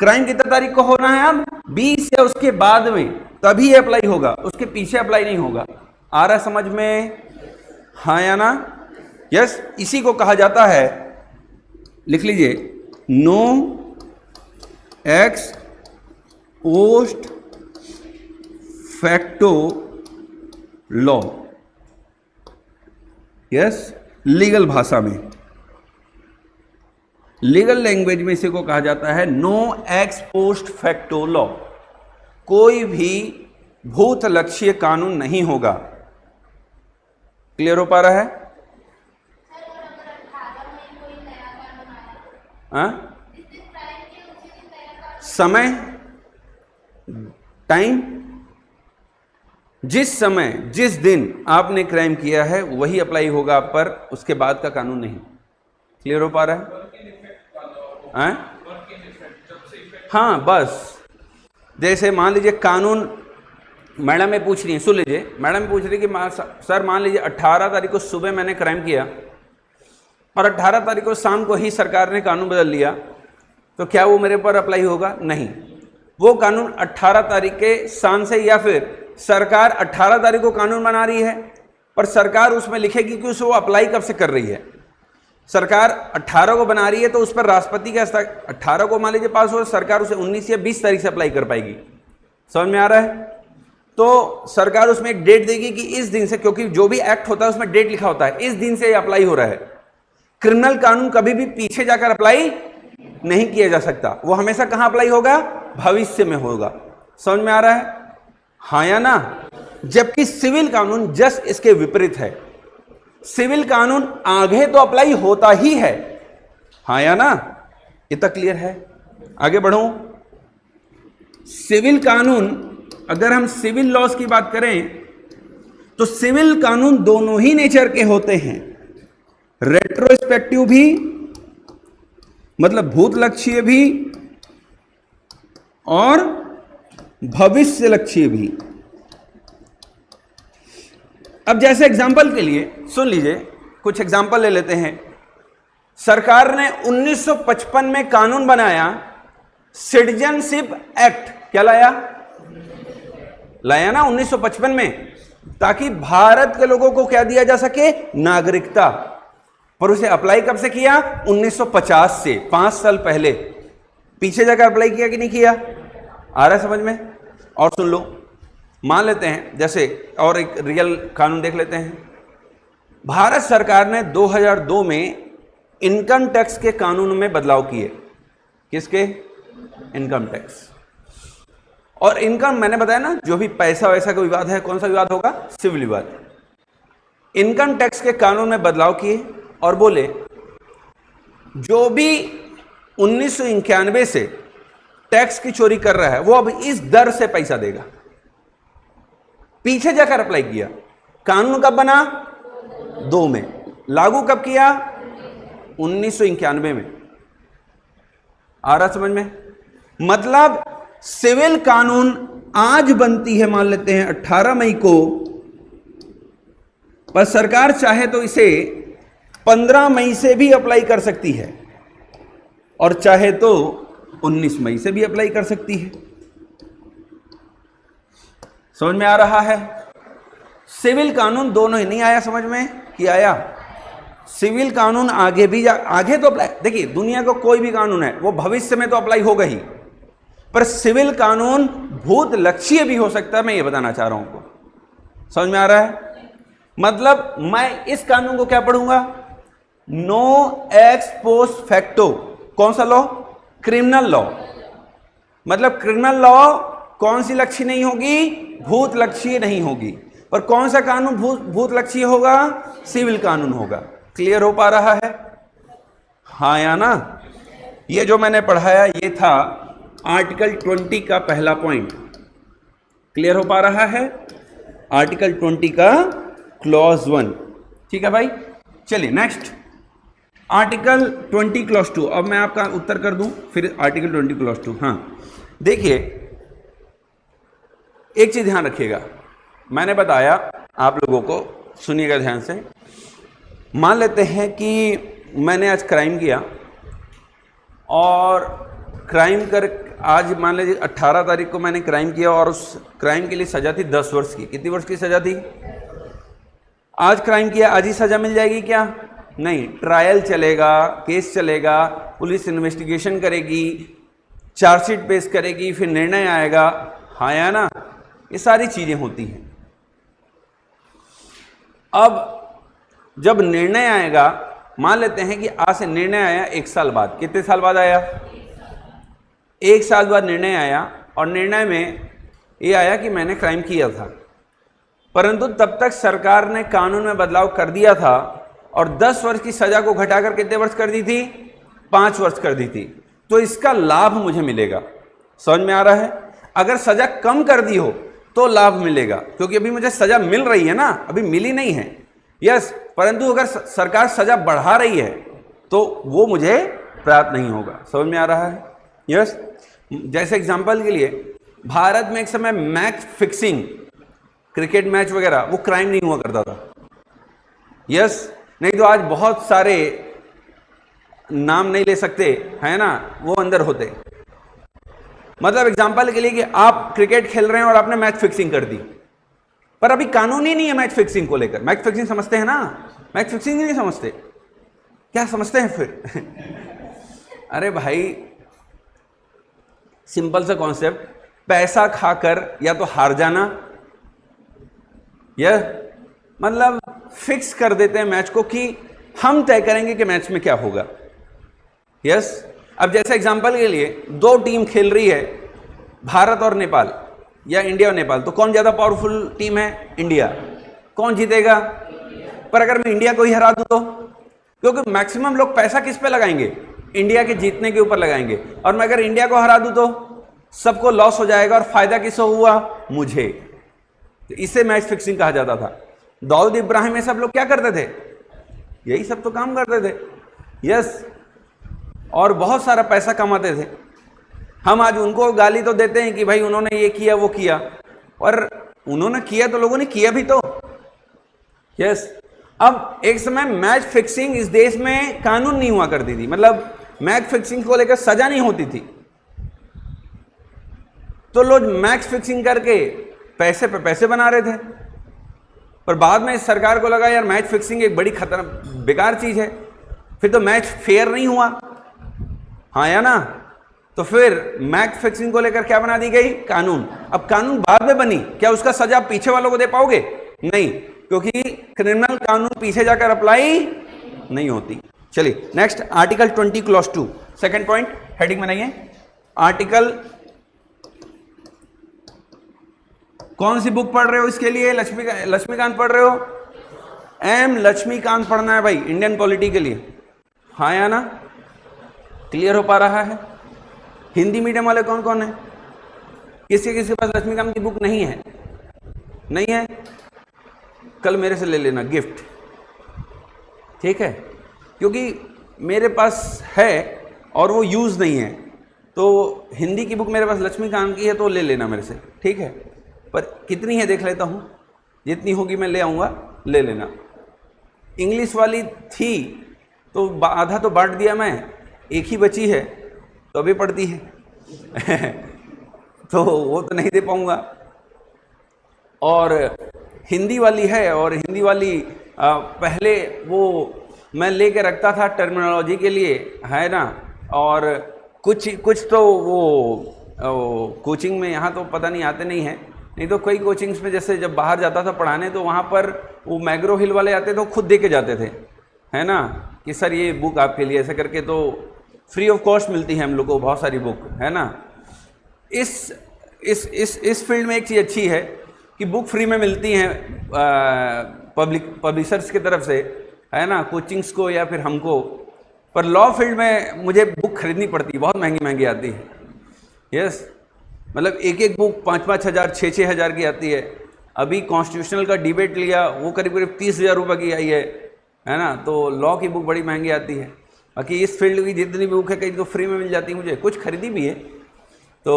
क्राइम कितने तारीख को होना है अब? 20 या उसके बाद में, तभी अप्लाई होगा, उसके पीछे अप्लाई नहीं होगा। आ रहा समझ में? हाँ या ना? यस। इसी को कहा जाता है, लिख लीजिए, no ex post facto law. Yes, legal भाषा में, लीगल लैंग्वेज में इसी को कहा जाता है no ex post facto law. कोई भी भूत लक्ष्य कानून नहीं होगा। क्लियर हो पा रहा है? समय, टाइम, जिस समय जिस दिन आपने क्राइम किया है वही अप्लाई होगा आप पर, उसके बाद का कानून नहीं। क्लियर हो पा रहा है? हाँ, बस जैसे मान लीजिए कानून, मैडम में पूछ रही है, सुन लीजिए, मैडम पूछ रही कि सर मान लीजिए 18 तारीख को सुबह मैंने क्राइम किया और 18 तारीख को शाम को ही सरकार ने कानून बदल लिया, तो क्या वो मेरे पर अप्लाई होगा? नहीं। वो कानून 18 तारीख के शाम से, या फिर सरकार 18 तारीख को कानून बना रही है पर सरकार उसमें लिखेगी कि उसे वो अप्लाई कब से कर रही है। सरकार 18 को बना रही है तो उस पर राष्ट्रपति का 18 को मान लीजिए पास हो, सरकार उसे 19 या 20 तारीख से अप्लाई कर पाएगी। समझ में आ रहा है? तो सरकार उसमें एक डेट देगी कि इस दिन से, क्योंकि जो भी एक्ट होता है उसमें डेट लिखा होता है, इस दिन से ये अप्लाई हो रहा है। क्रिमिनल कानून कभी भी पीछे जाकर अप्लाई नहीं किया जा सकता, वो हमेशा कहां अप्लाई होगा? भविष्य में होगा। समझ में आ रहा है? हाँ या ना? जबकि सिविल कानून जस्ट इसके विपरीत है। सिविल कानून आगे तो अप्लाई होता ही है। हाँ या ना? इतना क्लियर है? आगे बढ़ूं। सिविल कानून, अगर हम सिविल लॉज की बात करें तो सिविल कानून दोनों ही नेचर के होते हैं, रेट्रोस्पेक्टिव भी, मतलब भूत लक्ष्य भी, और भविष्य लक्ष्य भी। अब जैसे एग्जाम्पल के लिए सुन लीजिए, कुछ एग्जाम्पल ले लेते हैं। सरकार ने 1955 में कानून बनाया, सिटीजनशिप एक्ट। क्या लाया ना 1955 में, ताकि भारत के लोगों को क्या दिया जा सके? नागरिकता। पर उसे अप्लाई कब से किया? 1950 से, 5 साल पहले। पीछे जाकर अप्लाई किया कि नहीं किया? आ रहा है समझ में? और सुन लो, मान लेते हैं जैसे, और एक रियल कानून देख लेते हैं। भारत सरकार ने 2002 में इनकम टैक्स के कानून में बदलाव किए। किसके? Income tax. और इनकम, मैंने बताया ना, जो भी पैसा वैसा का विवाद है, कौन सा विवाद होगा? सिविल विवाद। इनकम टैक्स के कानून में बदलाव किए और बोले जो भी 1991 से टैक्स की चोरी कर रहा है वो अब इस दर से पैसा देगा। पीछे जाकर अप्लाई किया। कानून कब बना? 2 में। लागू कब किया? 1991 में। आ रहा समझ में? मतलब सिविल कानून आज बनती है, मान लेते हैं 18 मई को, पर सरकार चाहे तो इसे 15 मई से भी अप्लाई कर सकती है और चाहे तो 19 मई से भी अप्लाई कर सकती है। समझ में आ रहा है? सिविल कानून दोनों ही नहीं आया समझ में कि आया? सिविल कानून आगे भी आगे तो अप्लाई, देखिए दुनिया का कोई भी कानून है वो भविष्य में तो अप्लाई होगा ही, पर सिविल कानून भूत लक्ष्य भी हो सकता है। मैं ये बताना चाह रहा हूं आपको। समझ में आ रहा है? मतलब मैं इस कानून को क्या पढ़ूंगा? No ex post facto. कौन सा लॉ? Criminal law. मतलब क्रिमिनल लॉ कौन सी लक्ष्य नहीं होगी? भूत लक्ष्य नहीं होगी। पर कौन सा कानून भूत लक्ष्य होगा? सिविल कानून होगा। क्लियर हो पा रहा है? हाँ या ना? ये जो मैंने पढ़ाया ये था आर्टिकल 20 का पहला पॉइंट। क्लियर हो पा रहा है? आर्टिकल 20 का क्लॉज 1। ठीक है भाई, चलिए नेक्स्ट आर्टिकल 20 क्लॉज 2। अब मैं आपका उत्तर कर दूं, फिर आर्टिकल 20 क्लॉज 2। हाँ देखिए, एक चीज ध्यान रखिएगा, मैंने बताया आप लोगों को, सुनिएगा ध्यान से। मान लेते हैं कि मैंने आज क्राइम किया और क्राइम कर, आज मान लीजिए 18 तारीख को मैंने क्राइम किया और उस क्राइम के लिए सजा थी 10 वर्ष की। कितनी वर्ष की सजा थी? आज क्राइम किया, आज ही सजा मिल जाएगी क्या? नहीं, ट्रायल चलेगा, केस चलेगा, पुलिस इन्वेस्टिगेशन करेगी, चार्जशीट पेश करेगी, फिर निर्णय आएगा। हाँ या ना? ये सारी चीजें होती हैं। अब जब निर्णय आएगा, मान लेते हैं कि आज से निर्णय आया 1 साल बाद। कितने साल बाद आया? 1 साल बाद निर्णय आया और निर्णय में ये आया कि मैंने क्राइम किया था, परंतु तब तक सरकार ने कानून में बदलाव कर दिया था और 10 वर्ष की सजा को घटाकर कितने वर्ष कर दी थी? 5 वर्ष कर दी थी। तो इसका लाभ मुझे मिलेगा। समझ में आ रहा है? अगर सजा कम कर दी हो तो लाभ मिलेगा, क्योंकि अभी मुझे सजा मिल रही है ना, अभी मिली नहीं है। यस, परंतु अगर सरकार सजा बढ़ा रही है तो वो मुझे प्राप्त नहीं होगा। समझ में आ रहा है? यस, जैसे एग्जांपल के लिए भारत में एक समय मैच फिक्सिंग, क्रिकेट मैच वगैरह, वो क्राइम नहीं हुआ करता था। यस, नहीं तो आज बहुत सारे, नाम नहीं ले सकते है ना, वो अंदर होते। मतलब एग्जांपल के लिए कि आप क्रिकेट खेल रहे हैं और आपने मैच फिक्सिंग कर दी, पर अभी कानून ही नहीं है मैच फिक्सिंग को लेकर। मैच फिक्सिंग समझते हैं ना? मैच फिक्सिंग ही नहीं समझते, क्या समझते हैं फिर? अरे भाई, सिंपल सा कॉन्सेप्ट, पैसा खाकर या तो हार जाना, या मतलब फिक्स कर देते हैं मैच को कि हम तय करेंगे कि मैच में क्या होगा। यस, अब जैसे एग्जांपल के लिए 2 टीम खेल रही है, भारत और नेपाल या इंडिया और नेपाल, तो कौन ज्यादा पावरफुल टीम है? इंडिया। कौन जीतेगा? पर अगर मैं इंडिया को ही हरा दूं तो? क्योंकि मैक्सिमम लोग पैसा किस पे लगाएंगे? इंडिया के जीतने के ऊपर लगाएंगे। और मैं अगर इंडिया को हरा दूं तो सबको लॉस हो जाएगा और फायदा किसको हुआ? मुझे। तो इसे मैच फिक्सिंग कहा जाता था। दाऊद इब्राहिम ये सब लोग क्या करते थे? यही सब तो काम करते थे। यस, और बहुत सारा पैसा कमाते थे। हम आज उनको गाली तो देते हैं कि भाई उन्होंने ये किया वो किया, और उन्होंने किया तो लोगों ने किया भी तो। यस, अब एक समय मैच फिक्सिंग इस देश में कानून नहीं हुआ करती थी, मतलब मैच फिक्सिंग को लेकर सजा नहीं होती थी, तो लोग मैच फिक्सिंग करके पैसे पे पैसे बना रहे थे। पर बाद में इस सरकार को लगा यार मैच फिक्सिंग एक बड़ी खतरा बेकार चीज है, फिर तो मैच फेयर नहीं हुआ। हाँ या ना? तो फिर मैच फिक्सिंग को लेकर क्या बना दी गई? कानून। अब कानून बाद में बनी, क्या उसका सजा पीछे वालों को दे पाओगे? नहीं, क्योंकि क्रिमिनल कानून पीछे जाकर अप्लाई नहीं होती। चलिए next, article 20 clause 2, second point, heading बनाइए। आर्टिकल, कौन सी बुक पढ़ रहे हो इसके लिए? लक्ष्मीकांत पढ़ रहे हो? एम लक्ष्मीकांत पढ़ना है भाई, इंडियन पॉलिटी के लिए। हाँ या ना? क्लियर हो पा रहा है? हिंदी मीडियम वाले कौन कौन है? किसी के पास लक्ष्मीकांत की बुक नहीं है? नहीं है, कल मेरे से ले लेना गिफ्ट, ठीक है? क्योंकि मेरे पास है और वो यूज नहीं है, तो हिंदी की बुक मेरे पास लक्ष्मीकांत की है, तो ले लेना मेरे से, ठीक है? पर कितनी है देख लेता हूँ, जितनी होगी मैं ले आऊँगा, ले लेना। इंग्लिश वाली थी तो आधा तो बांट दिया मैं, एक ही बची है तो अभी पढ़ती है तो वो तो नहीं दे पाऊँगा। और हिंदी वाली है, और हिंदी वाली पहले वो मैं लेके रखता था टर्मिनोलॉजी के लिए, है ना? और कुछ तो वो कोचिंग में, यहाँ तो पता नहीं आते नहीं है, नहीं तो कई कोचिंग्स में जैसे जब बाहर जाता था पढ़ाने तो वहाँ पर वो मैग्रो हिल वाले आते थे, तो खुद दे के जाते थे, है ना, कि सर ये बुक आपके लिए, ऐसे करके तो फ्री ऑफ कॉस्ट मिलती है हम लोग को बहुत सारी बुक, है ना। इस फील्ड में एक चीज़ अच्छी है कि बुक फ्री में मिलती हैं पब्लिशर्स की तरफ से, है ना, कोचिंग्स को या फिर हमको। पर लॉ फील्ड में मुझे बुक खरीदनी पड़ती है, बहुत महंगी महंगी आती है। यस, मतलब एक एक बुक 5-5 हज़ार 6-6 हज़ार की आती है। अभी कॉन्स्टिट्यूशनल का डिबेट लिया, वो करीब करीब 30,000 रुपये की आई है ना। तो लॉ की बुक बड़ी महंगी आती है। बाकी इस फील्ड की जितनी भी बुक है कहीं तो फ्री में मिल जाती है, मुझे कुछ खरीदी भी है। तो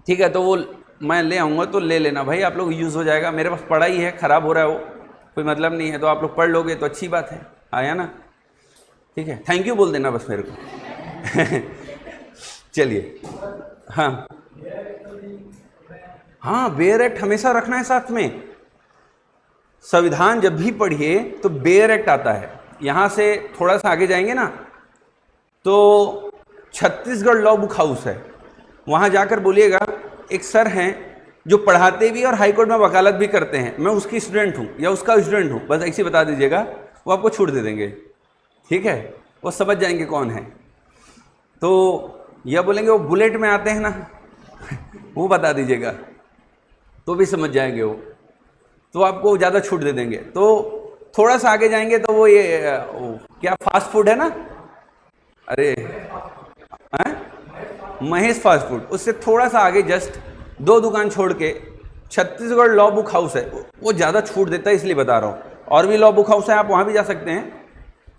ठीक है, तो वो मैं ले आऊँगा तो ले लेना भाई, आप लोग यूज़ हो जाएगा। मेरे पास पड़ा ही है, ख़राब हो रहा है वो, कोई मतलब नहीं है, तो आप लोग पढ़ लोगे तो अच्छी बात है। आया ना, ठीक है, थैंक यू बोल देना बस मेरे को। चलिए, हाँ हाँ, बेयर एक्ट हमेशा रखना है साथ में। संविधान जब भी पढ़िए तो बेयर एक्ट आता है। यहाँ से थोड़ा सा आगे जाएंगे ना तो छत्तीसगढ़ लॉ बुक हाउस है, वहाँ जाकर बोलिएगा, एक सर हैं जो पढ़ाते भी और हाईकोर्ट में वकालत भी करते हैं, मैं उसकी स्टूडेंट हूँ या उसका स्टूडेंट हूँ, बस ऐसे बता दीजिएगा, वो आपको छूट दे देंगे। ठीक है, वो समझ जाएंगे कौन है। तो या बोलेंगे वो बुलेट में आते हैं ना, वो बता दीजिएगा तो भी समझ जाएंगे वो, तो आपको ज़्यादा छूट दे देंगे। तो थोड़ा सा आगे जाएंगे तो वो ये क्या फास्ट फूड है ना, अरे महेश फास्ट फूड, उससे थोड़ा सा आगे जस्ट 2 दुकान छोड़ के छत्तीसगढ़ लॉ बुक हाउस है, वो ज़्यादा छूट देता है इसलिए बता रहा हूँ। और भी लॉ बुक हाउस है, आप वहाँ भी जा सकते हैं,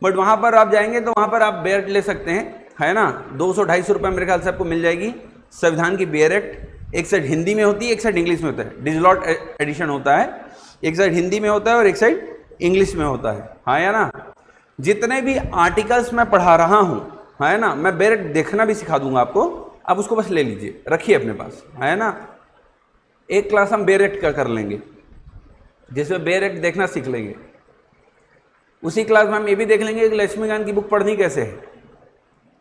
बट वहाँ पर आप जाएंगे तो वहाँ पर आप बेयर ले सकते हैं, है ना। 200-250 रुपये मेरे ख्याल से आपको मिल जाएगी। संविधान की बेयर एक्ट एक साइड हिंदी में होती है, एक साइड इंग्लिश में होता है, डिजिलॉट एडिशन होता है, एक साइड हिंदी में होता है और एक साइड इंग्लिश में होता है, हाँ या ना। जितने भी आर्टिकल्स मैं पढ़ा रहा हूँ, है ना, मैं बेयर एक्ट देखना भी सिखा दूंगा आपको, आप उसको बस ले लीजिए, रखिए अपने पास, है ना। एक क्लास हम बेयर एक्ट का कर लेंगे जिसमें बेयर एक्ट देखना सीख लेंगे। उसी क्लास में हम ये भी देख लेंगे कि लक्ष्मीकांत की बुक पढ़नी कैसे है,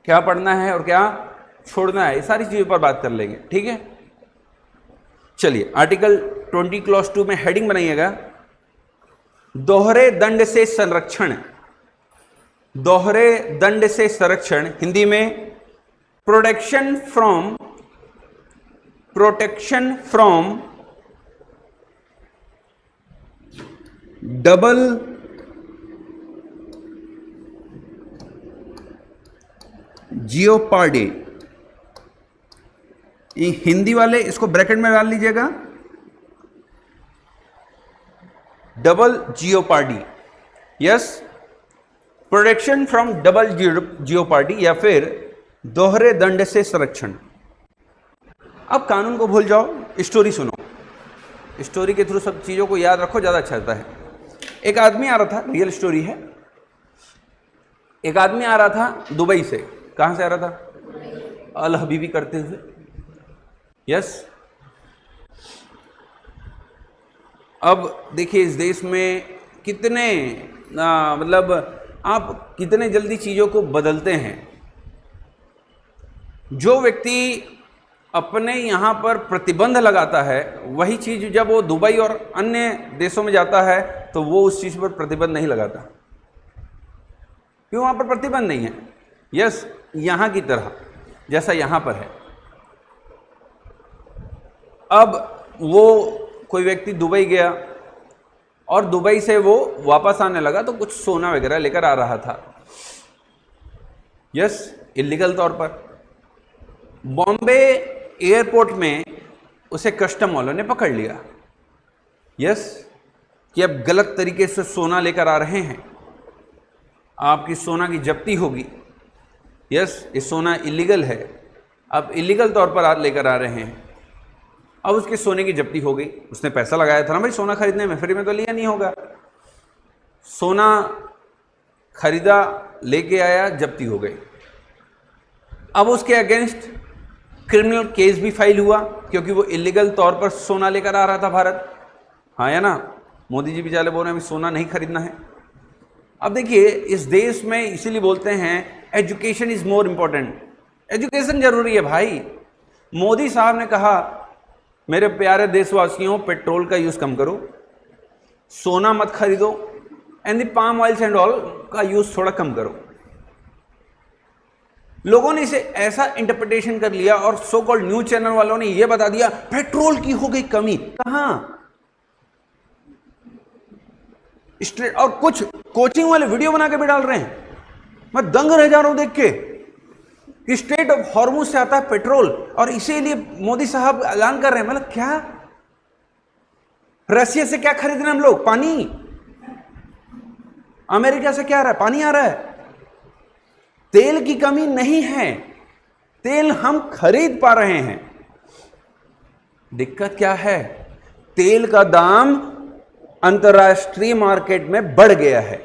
क्या पढ़ना है और क्या छोड़ना है, ये सारी चीज़ों पर बात कर लेंगे। ठीक है, चलिए आर्टिकल 20 क्लॉज 2 में हेडिंग बनाइएगा, दोहरे दंड से संरक्षण। दोहरे दंड से संरक्षण हिंदी में protection from double jeopardy. Hindi वाले इसको ब्रैकेट में डाल लीजिएगा, double jeopardy, yes, protection from double jeopardy या फिर दोहरे दंड से संरक्षण। अब कानून को भूल जाओ, स्टोरी सुनो, स्टोरी के थ्रू सब चीजों को याद रखो, ज्यादा अच्छा रहता है। एक आदमी आ रहा था, रियल स्टोरी है, एक आदमी आ रहा था दुबई से। कहां से आ रहा था? अल हबीबी करते हुए, यस। अब देखिए इस देश में कितने मतलब आप कितने जल्दी चीज़ों को बदलते हैं। जो व्यक्ति अपने यहाँ पर प्रतिबंध लगाता है, वही चीज़ जब वो दुबई और अन्य देशों में जाता है तो वो उस चीज़ पर प्रतिबंध नहीं लगाता, क्यों? वहाँ पर प्रतिबंध नहीं है। यस, यहाँ की तरह जैसा यहाँ पर है। अब वो कोई व्यक्ति दुबई गया और दुबई से वो वापस आने लगा तो कुछ सोना वगैरह लेकर आ रहा था, यस, इलीगल तौर पर। बॉम्बे एयरपोर्ट में उसे कस्टम वालों ने पकड़ लिया, यस, कि अब गलत तरीके से सोना लेकर आ रहे हैं, आपकी सोना की जब्ती होगी। यस, ये सोना इलीगल है, अब इलीगल तौर पर लेकर आ रहे हैं। अब उसके सोने की जब्ती हो गई। उसने पैसा लगाया था ना भाई सोना खरीदने में, फ्री में तो लिया नहीं होगा। सोना खरीदा, लेके आया, जब्ती हो गई। अब उसके अगेंस्ट क्रिमिनल केस भी फाइल हुआ, क्योंकि वो इलीगल तौर पर सोना लेकर आ रहा था भारत, हाँ या ना। मोदी जी बेचारे बोल रहे हैं सोना नहीं खरीदना है। अब देखिए इस देश में इसीलिए बोलते हैं education is more important. Education जरूरी है भाई। मोदी साहब ने कहा मेरे प्यारे देशवासियों, पेट्रोल का यूज कम करो, सोना मत खरीदो, and the palm oils and all का यूज थोड़ा कम करो। लोगों ने इसे ऐसा इंटरप्रिटेशन कर लिया और सो कॉल्ड न्यूज चैनल वालों ने यह बता दिया पेट्रोल की हो गई कमी। कहां? स्ट्रेट, और कुछ कोचिंग वाले वीडियो बना के भी डाल रहे हैं। मैं दंग रह जा रहा हूं देख के कि स्ट्रेट ऑफ हॉर्मुज से आता है पेट्रोल और इसीलिए मोदी साहब ऐलान कर रहे हैं। मतलब क्या? रशिया से क्या खरीद रहे हैं हम लोग? पानी। अमेरिका से क्या आ रहा है? पानी आ रहा है। तेल की कमी नहीं है, तेल हम खरीद पा रहे हैं। दिक्कत क्या है? तेल का दाम अंतर्राष्ट्रीय मार्केट में बढ़ गया है।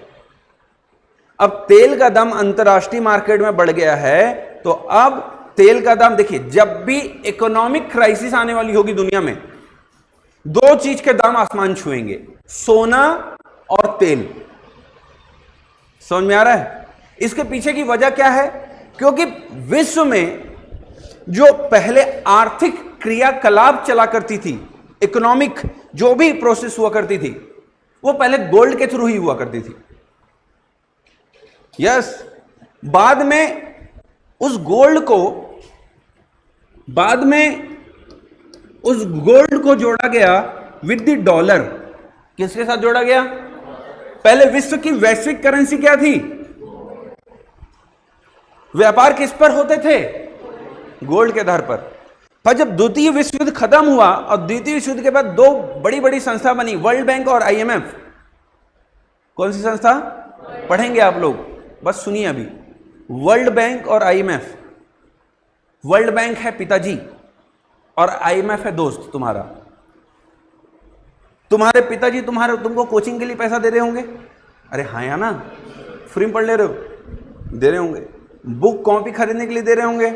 अब तेल का दाम अंतर्राष्ट्रीय मार्केट में बढ़ गया है तो अब तेल का दाम, देखिए, जब भी इकोनॉमिक क्राइसिस आने वाली होगी दुनिया में, दो चीज के दाम आसमान छुएंगे, सोना और तेल। समझ में आ रहा है? इसके पीछे की वजह क्या है? क्योंकि विश्व में जो पहले आर्थिक क्रियाकलाप चला करती थी, इकोनॉमिक जो भी प्रोसेस हुआ करती थी, वो पहले गोल्ड के थ्रू ही हुआ करती थी। यस, बाद में उस गोल्ड को जोड़ा गया विद द डॉलर। किसके साथ जोड़ा गया? पहले विश्व की वैश्विक करेंसी क्या थी? व्यापार किस पर होते थे? गोल्ड के आधार पर। जब द्वितीय विश्व युद्ध खत्म हुआ और द्वितीय विश्व युद्ध के बाद दो बड़ी बड़ी संस्था बनी, वर्ल्ड बैंक और आईएमएफ। कौन सी संस्था? पढ़ेंगे आप लोग, बस सुनिए अभी। वर्ल्ड बैंक और आईएमएफ। वर्ल्ड बैंक है पिताजी और आईएमएफ है दोस्त तुम्हारा। तुम्हारे पिताजी तुमको कोचिंग के लिए पैसा दे रहे होंगे, अरे हाँ या ना, फ्री में पढ़ ले रहे हो, दे रहे होंगे। बुक कॉपी खरीदने के लिए दे रहे होंगे।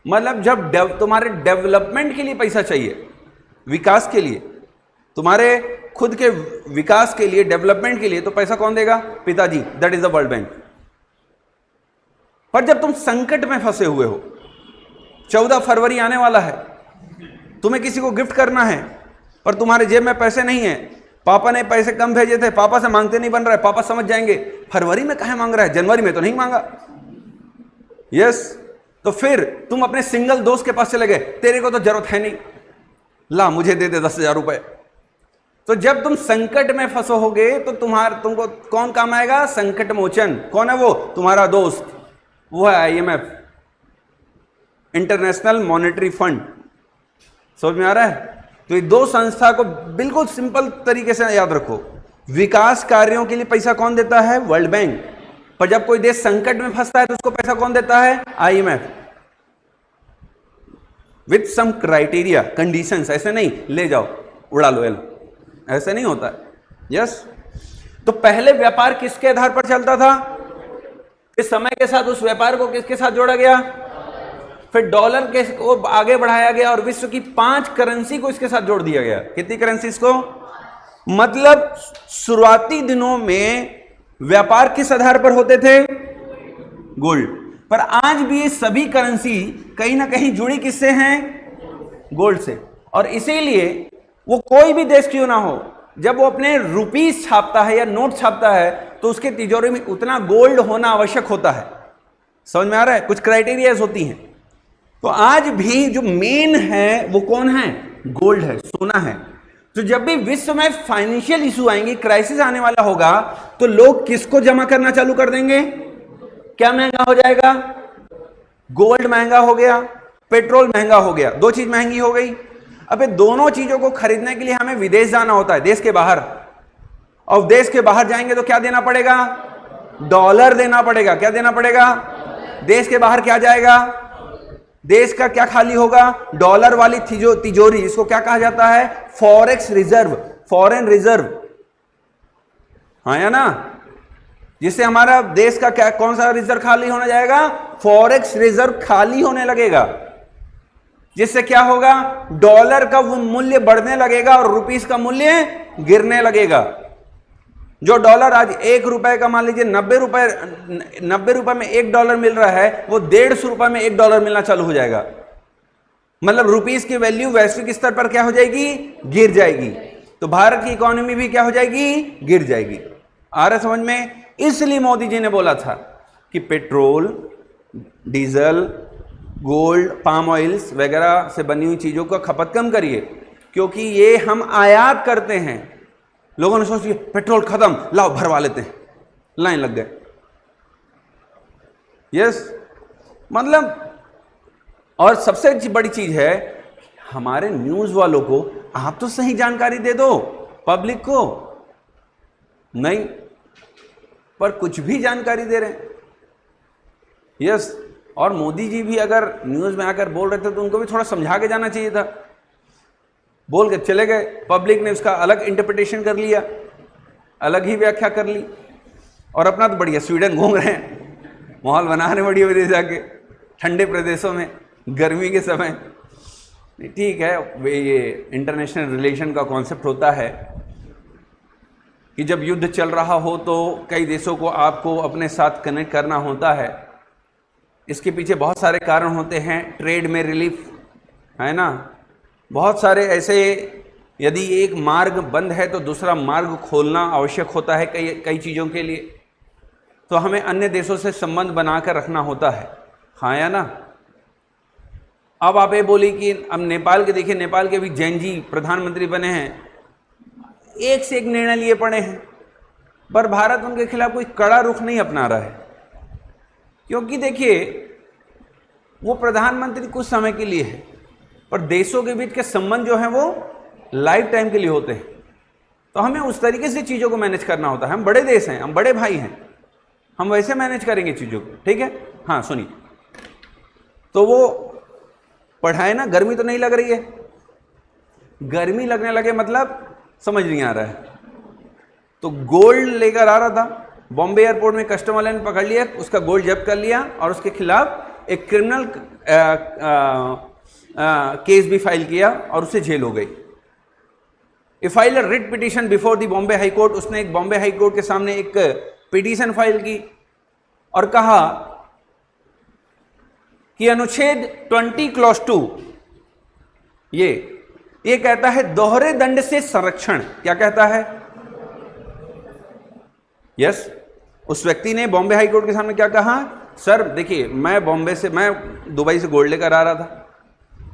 मतलब जब तुम्हारे डेवलपमेंट के लिए पैसा चाहिए, विकास के लिए, तुम्हारे खुद के विकास के लिए, डेवलपमेंट के लिए, तो पैसा कौन देगा? पिताजी, that is the world bank. पर जब तुम संकट में फंसे हुए हो, 14 फरवरी आने वाला है, तुम्हें किसी को गिफ्ट करना है पर तुम्हारे जेब में पैसे नहीं है, पापा ने पैसे कम भेजे थे, पापा से मांगते नहीं बन रहा है, पापा समझ जाएंगे फरवरी में कहाँ मांग रहा है, जनवरी में तो नहीं मांगा। यस, तो फिर तुम अपने सिंगल दोस्त के पास चले गए, तेरे को तो जरूरत है नहीं, ला मुझे दे दे 10,000 रुपए। तो जब तुम संकट में फंसोगे तो तुमको कौन काम आएगा? संकट मोचन। कौन है वो? तुम्हारा दोस्त, वो है आईएमएफ, इंटरनेशनल मॉनेटरी फंड। समझ में आ रहा है? तो ये दो संस्था को बिल्कुल सिंपल तरीके से याद रखो। विकास कार्यों के लिए पैसा कौन देता है? World bank. पर जब कोई देश संकट में फंसता है तो उसको पैसा कौन देता है? IMF, with some criteria, conditions. ऐसे नहीं ले जाओ उड़ा लो, ऐसे नहीं होता है। यस, तो पहले व्यापार किसके आधार पर चलता था? इस समय के साथ उस व्यापार को किसके साथ जोड़ा गया? फिर डॉलर के को आगे बढ़ाया गया और विश्व की 5 करेंसी को इसके साथ जोड़ दिया गया। कितनी करेंसीज को? मतलब शुरुआती दिनों में व्यापार किस आधार पर होते थे? गोल्ड। पर आज भी ये सभी करेंसी कहीं ना कहीं जुड़ी किससे हैं? गोल्ड से। और इसीलिए वो कोई भी देश क्यों ना हो, जब वो अपने रुपीस छापता है या नोट छापता है तो उसके तिजोरी में उतना गोल्ड होना आवश्यक होता है। समझ में आ रहा है? कुछ क्राइटेरियाज होती हैं। तो आज भी जो मेन है वो कौन है? गोल्ड है, सोना है। तो जब भी विश्व में फाइनेंशियल इशू आएंगे, क्राइसिस आने वाला होगा, तो लोग किसको जमा करना चालू कर देंगे? क्या महंगा हो जाएगा? गोल्ड महंगा हो गया, पेट्रोल महंगा हो गया, दो चीज महंगी हो गई। अब दोनों चीजों को खरीदने के लिए हमें विदेश जाना होता है, देश के बाहर। और देश के बाहर जाएंगे तो क्या देना पड़ेगा? डॉलर देना पड़ेगा। क्या देना पड़ेगा? देश के बाहर क्या जाएगा? देश का क्या खाली होगा? डॉलर वाली तिजोरी। इसको क्या कहा जाता है? Forex reserve, foreign reserve. हाँ या ना? जिससे हमारा देश का क्या, कौन सा रिजर्व खाली होने जाएगा? फॉरेक्स रिजर्व खाली होने लगेगा। जिससे क्या होगा? डॉलर का वो मूल्य बढ़ने लगेगा और रुपीस का मूल्य गिरने लगेगा। जो डॉलर आज 1 रुपए का, मान लीजिए 90 रुपए में $1 मिल रहा है, वो 150 रुपए में $1 मिलना चालू हो जाएगा। मतलब रुपीस की वैल्यू वैश्विक स्तर पर क्या हो जाएगी? गिर जाएगी। तो भारत की इकोनॉमी भी क्या हो जाएगी? गिर जाएगी। आ रहा समझ में? इसलिए मोदी जी ने बोला था कि petrol, diesel, gold, palm oils वगैरह से बनी हुई चीजों का खपत कम करिए, क्योंकि ये हम आयात करते हैं। लोगों ने सोच लिया पेट्रोल खत्म, लाओ भरवा लेते हैं, लाइन लग गए। यस, मतलब और सबसे बड़ी चीज है, हमारे न्यूज वालों को आप तो सही जानकारी दे दो पब्लिक को, नहीं, पर कुछ भी जानकारी दे रहे हैं। यस, और मोदी जी भी अगर न्यूज में आकर बोल रहे थे तो उनको भी थोड़ा समझा के जाना चाहिए था। बोल के चले गए, पब्लिक ने उसका अलग इंटरप्रिटेशन कर लिया, अलग ही व्याख्या कर ली, और अपना तो बढ़िया स्वीडन घूम रहे हैं, माहौल बना रहे बढ़िया विदेश जाके, ठंडे प्रदेशों में गर्मी के समय। ठीक है, वे ये इंटरनेशनल रिलेशन का कॉन्सेप्ट होता है कि जब युद्ध चल रहा हो तो कई देशों को आपको अपने साथ कनेक्ट करना होता है। इसके पीछे बहुत सारे कारण होते हैं, ट्रेड में रिलीफ है ना, बहुत सारे ऐसे, यदि एक मार्ग बंद है तो दूसरा मार्ग खोलना आवश्यक होता है कई चीज़ों के लिए, तो हमें अन्य देशों से संबंध बनाकर रखना होता है, हाँ या ना। अब आप ये बोली कि अब नेपाल के देखिए, नेपाल के भी जैन जी प्रधानमंत्री बने हैं, एक से एक निर्णय लिए पड़े हैं, पर भारत उनके खिलाफ कोई कड़ा रुख नहीं अपना रहा है, क्योंकि देखिए वो प्रधानमंत्री कुछ समय के लिए है, पर देशों के बीच के संबंध जो हैं वो लाइफ टाइम के लिए होते हैं। तो हमें उस तरीके से चीज़ों को मैनेज करना होता है। हम बड़े देश हैं, हम बड़े भाई हैं, हम वैसे मैनेज करेंगे चीज़ों को, ठीक है। हाँ सुनिए, तो वो पढ़ाए ना, गर्मी तो नहीं लग रही है, गर्मी लगने लगे मतलब समझ नहीं आ रहा है। तो गोल्ड लेकर आ रहा था, बॉम्बे एयरपोर्ट में कस्टम वाले ने पकड़ लिया, उसका गोल्ड जब्त कर लिया और उसके खिलाफ एक क्रिमिनल केस भी फाइल किया और उससे जेल हो गई। A file a writ petition before the Bombay High Court, उसने एक बॉम्बे हाई कोर्ट के सामने एक पिटीशन फाइल की और कहा कि अनुच्छेद 20 क्लॉज 2 ये कहता है दोहरे दंड से संरक्षण। क्या कहता है? यस, उस व्यक्ति ने बॉम्बे हाई कोर्ट के सामने क्या कहा, सर देखिए मैं दुबई से गोल्ड लेकर आ रहा था,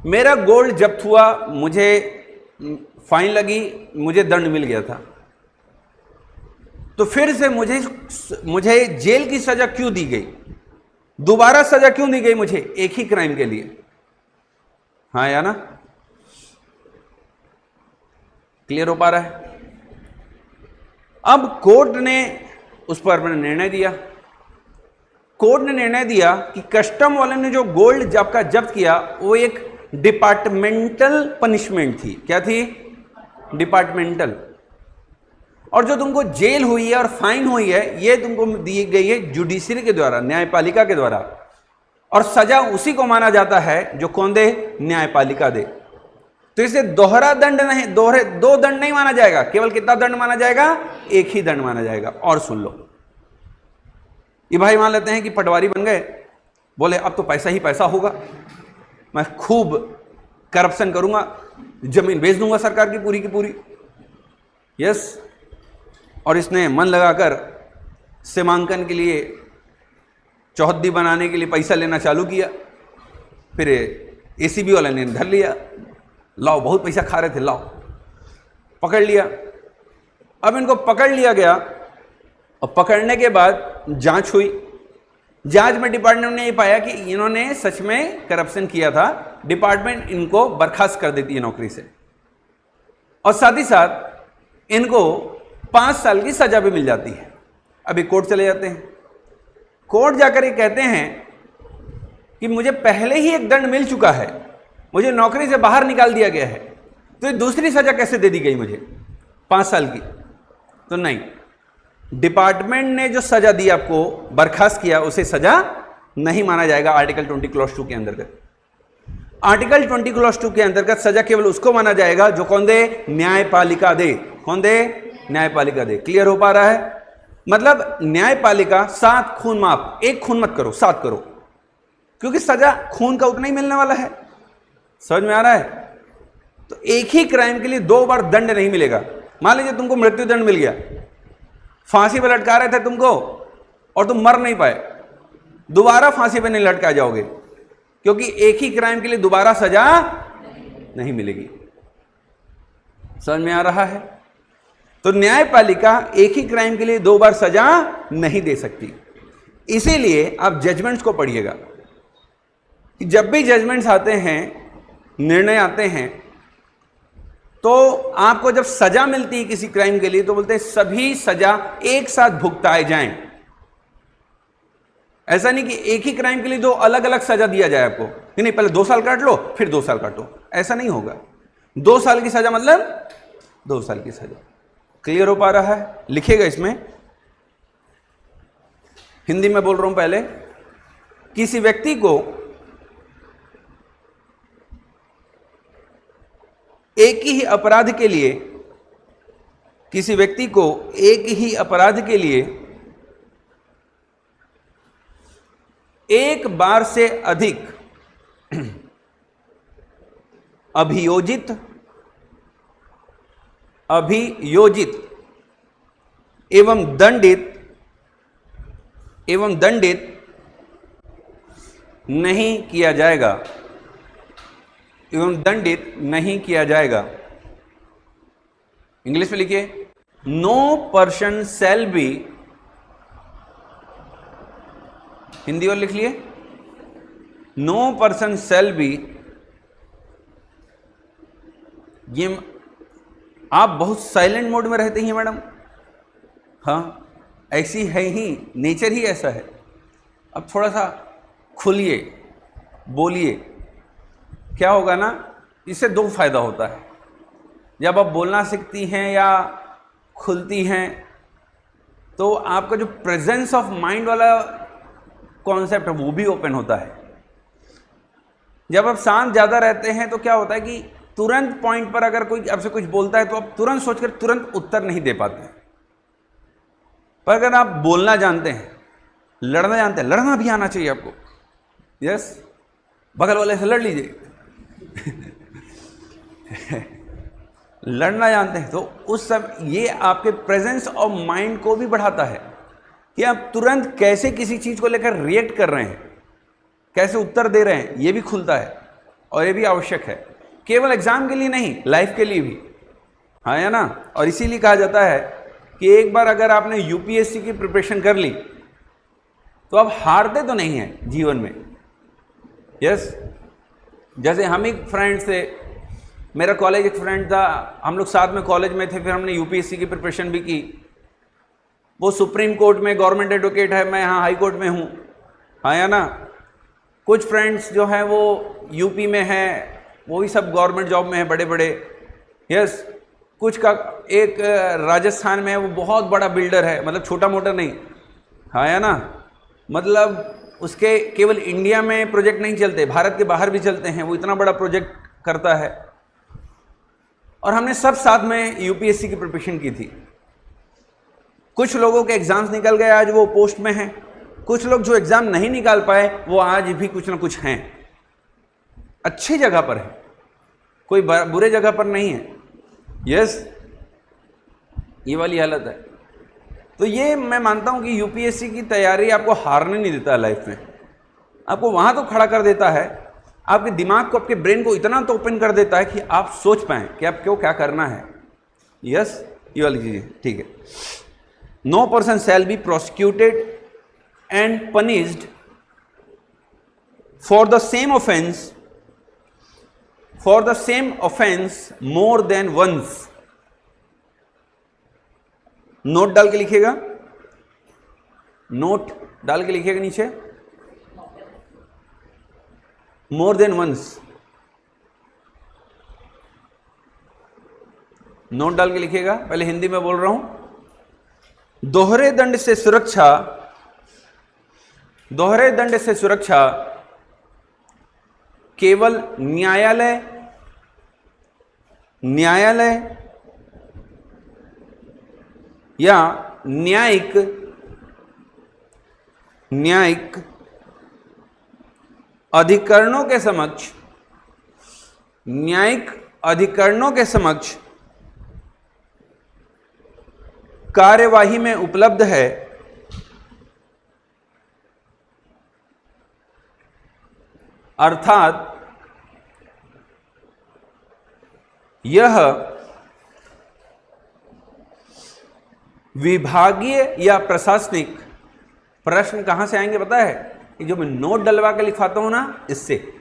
मेरा गोल्ड जब्त हुआ, मुझे फाइन लगी, मुझे दंड मिल गया था, तो फिर से मुझे जेल की सजा क्यों दी गई, दोबारा सजा क्यों दी गई मुझे एक ही क्राइम के लिए? हाँ या ना? क्लियर हो पा रहा है? अब कोर्ट ने उस पर अपना निर्णय दिया। कोर्ट ने निर्णय दिया कि कस्टम वाले ने जो गोल्ड आपका जब्त किया वो एक डिपार्टमेंटल पनिशमेंट थी। क्या थी? डिपार्टमेंटल। और जो तुमको जेल हुई है और फाइन हुई है ये तुमको दी गई है जुडिशरी के द्वारा, न्यायपालिका के द्वारा, और सजा उसी को माना जाता है जो कौन दे? न्यायपालिका दे। तो इसे दोहरा दंड नहीं, दो दंड नहीं माना जाएगा, केवल कितना दंड माना जाएगा? एक ही दंड माना जाएगा। और सुन लो, ये भाई मान लेते हैं कि पटवारी बन गए, बोले अब तो पैसा ही पैसा होगा, मैं खूब करप्शन करूंगा, जमीन बेच दूंगा सरकार की पूरी। यस, और इसने मन लगाकर सीमांकन के लिए, चौहद्दी बनाने के लिए पैसा लेना चालू किया। फिर एसीबी वाले ने धर लिया, लाओ बहुत पैसा खा रहे थे, लाओ, पकड़ लिया। अब इनको पकड़ लिया गया और पकड़ने के बाद जांच हुई। जांच में डिपार्टमेंट ने ये पाया कि इन्होंने सच में करप्शन किया था, डिपार्टमेंट इनको बर्खास्त कर देती है नौकरी से, और साथ ही साथ इनको 5 साल की सजा भी मिल जाती है। अभी कोर्ट चले जाते हैं, कोर्ट जाकर ये कहते हैं कि मुझे पहले ही एक दंड मिल चुका है, मुझे नौकरी से बाहर निकाल दिया गया है, तो ये दूसरी सजा कैसे दे दी गई मुझे 5 साल की? तो नहीं, डिपार्टमेंट ने जो सजा दी आपको, बर्खास्त किया, उसे सजा नहीं माना जाएगा आर्टिकल 20 क्लॉज 2 के अंतर्गत। आर्टिकल 20 क्लॉज 2 के अंतर्गत सजा केवल उसको माना जाएगा जो कौन दे? न्यायपालिका दे। कौन दे? न्यायपालिका दे। क्लियर हो पा रहा है? मतलब न्यायपालिका 7 खून माफ, 1 खून मत करो, 7 करो, क्योंकि सजा खून का उतना ही मिलने वाला है। समझ में आ रहा है? तो एक ही क्राइम के लिए 2 बार दंड नहीं मिलेगा। मान लीजिए तुमको मृत्यु दंड मिल गया, फांसी पर लटका रहे थे तुमको और तुम मर नहीं पाए, दोबारा फांसी पर नहीं लटका जाओगे, क्योंकि एक ही क्राइम के लिए दोबारा सजा नहीं मिलेगी। समझ में आ रहा है? तो न्यायपालिका एक ही क्राइम के लिए 2 बार सजा नहीं दे सकती। इसीलिए आप जजमेंट्स को पढ़िएगा कि जब भी जजमेंट्स आते हैं, निर्णय आते हैं, तो आपको जब सजा मिलती है किसी क्राइम के लिए तो बोलते हैं सभी सजा एक साथ भुगताए जाएं। ऐसा नहीं कि एक ही क्राइम के लिए 2 अलग अलग सजा दिया जाए आपको, नहीं पहले 2 साल काट लो फिर 2 साल काटो, ऐसा नहीं होगा। 2 साल की सजा मतलब 2 साल की सजा। क्लियर हो पा रहा है? लिखिएगा इसमें, हिंदी में बोल रहा हूं पहले। किसी व्यक्ति को एक ही अपराध के लिए, किसी व्यक्ति को एक ही अपराध के लिए एक बार से अधिक अभियोजित एवं दंडित नहीं किया जाएगा, इंग्लिश में लिखिए, no person shall be, Hindi और लिख लिए, नो पर्सन शैल बी। ये आप बहुत साइलेंट मोड में रहते हैं मैडम। हाँ, ऐसी है ही, नेचर ही ऐसा है। अब थोड़ा सा खुलिए, बोलिए। क्या होगा ना, इससे 2 फायदा होता है। जब आप बोलना सीखती हैं या खुलती हैं तो आपका जो प्रेजेंस ऑफ माइंड वाला कॉन्सेप्ट है वो भी ओपन होता है। जब आप शांत ज़्यादा रहते हैं तो क्या होता है कि तुरंत पॉइंट पर अगर कोई आपसे कुछ बोलता है तो आप तुरंत सोचकर तुरंत उत्तर नहीं दे पाते हैं। पर अगर आप बोलना जानते हैं, लड़ना जानते हैं, लड़ना भी आना चाहिए आपको। यस, बगल वाले से लड़ लीजिए। लड़ना जानते हैं तो उस सब ये आपके प्रेजेंस ऑफ माइंड को भी बढ़ाता है कि आप तुरंत कैसे किसी चीज को लेकर रिएक्ट कर रहे हैं, कैसे उत्तर दे रहे हैं, ये भी खुलता है। और ये भी आवश्यक है, केवल एग्जाम के लिए नहीं, लाइफ के लिए भी। हाँ या ना? और इसीलिए कहा जाता है कि एक बार अगर आपने यूपीएससी की प्रिपरेशन कर ली तो आप हारते तो नहीं हैं जीवन में। यस, जैसे हम एक फ्रेंड से, मेरा कॉलेज एक फ्रेंड था, हम लोग साथ में कॉलेज में थे, फिर हमने यूपीएससी की प्रिपरेशन भी की। वो सुप्रीम कोर्ट में गवर्नमेंट एडवोकेट है, मैं यहाँ हाई कोर्ट में हूँ। हाँ या ना? कुछ फ्रेंड्स जो हैं वो यूपी में हैं, वो भी सब गवर्नमेंट जॉब में है, बड़े बड़े। यस, कुछ का एक राजस्थान में है, वो बहुत बड़ा बिल्डर है, मतलब छोटा मोटा नहीं। हाँ या ना? मतलब उसके केवल इंडिया में प्रोजेक्ट नहीं चलते, भारत के बाहर भी चलते हैं, वो इतना बड़ा प्रोजेक्ट करता है। और हमने सब साथ में यूपीएससी की प्रिपरेशन की थी। कुछ लोगों के एग्जाम्स निकल गए, आज वो पोस्ट में हैं। कुछ लोग जो एग्जाम नहीं निकाल पाए वो आज भी कुछ ना कुछ हैं, अच्छी जगह पर है, कोई बुरे जगह पर नहीं है। यस, ये वाली हालत है। तो ये मैं मानता हूं कि यूपीएससी की तैयारी आपको हारने नहीं देता है लाइफ में, आपको वहां तो खड़ा कर देता है, आपके दिमाग को, आपके ब्रेन को इतना तो ओपन कर देता है कि आप सोच पाएं कि आप क्यों क्या करना है। यस, ये वाली चीजें ठीक है। No person shall be prosecuted and punished for the same offence more than once. Note डाल के लिखिएगा, नोट डाल के लिखिएगा नीचे, मोर देन वंस। नोट डाल के लिखिएगा, पहले हिंदी में बोल रहा हूं। दोहरे दंड से सुरक्षा केवल न्यायालय या न्यायिक अधिकरणों के समक्ष कार्यवाही में उपलब्ध है, अर्थात यह विभागीय या प्रशासनिक। प्रश्न कहां से आएंगे पता है? कि जो मैं नोट डलवा के लिखवाता हूं ना, इससे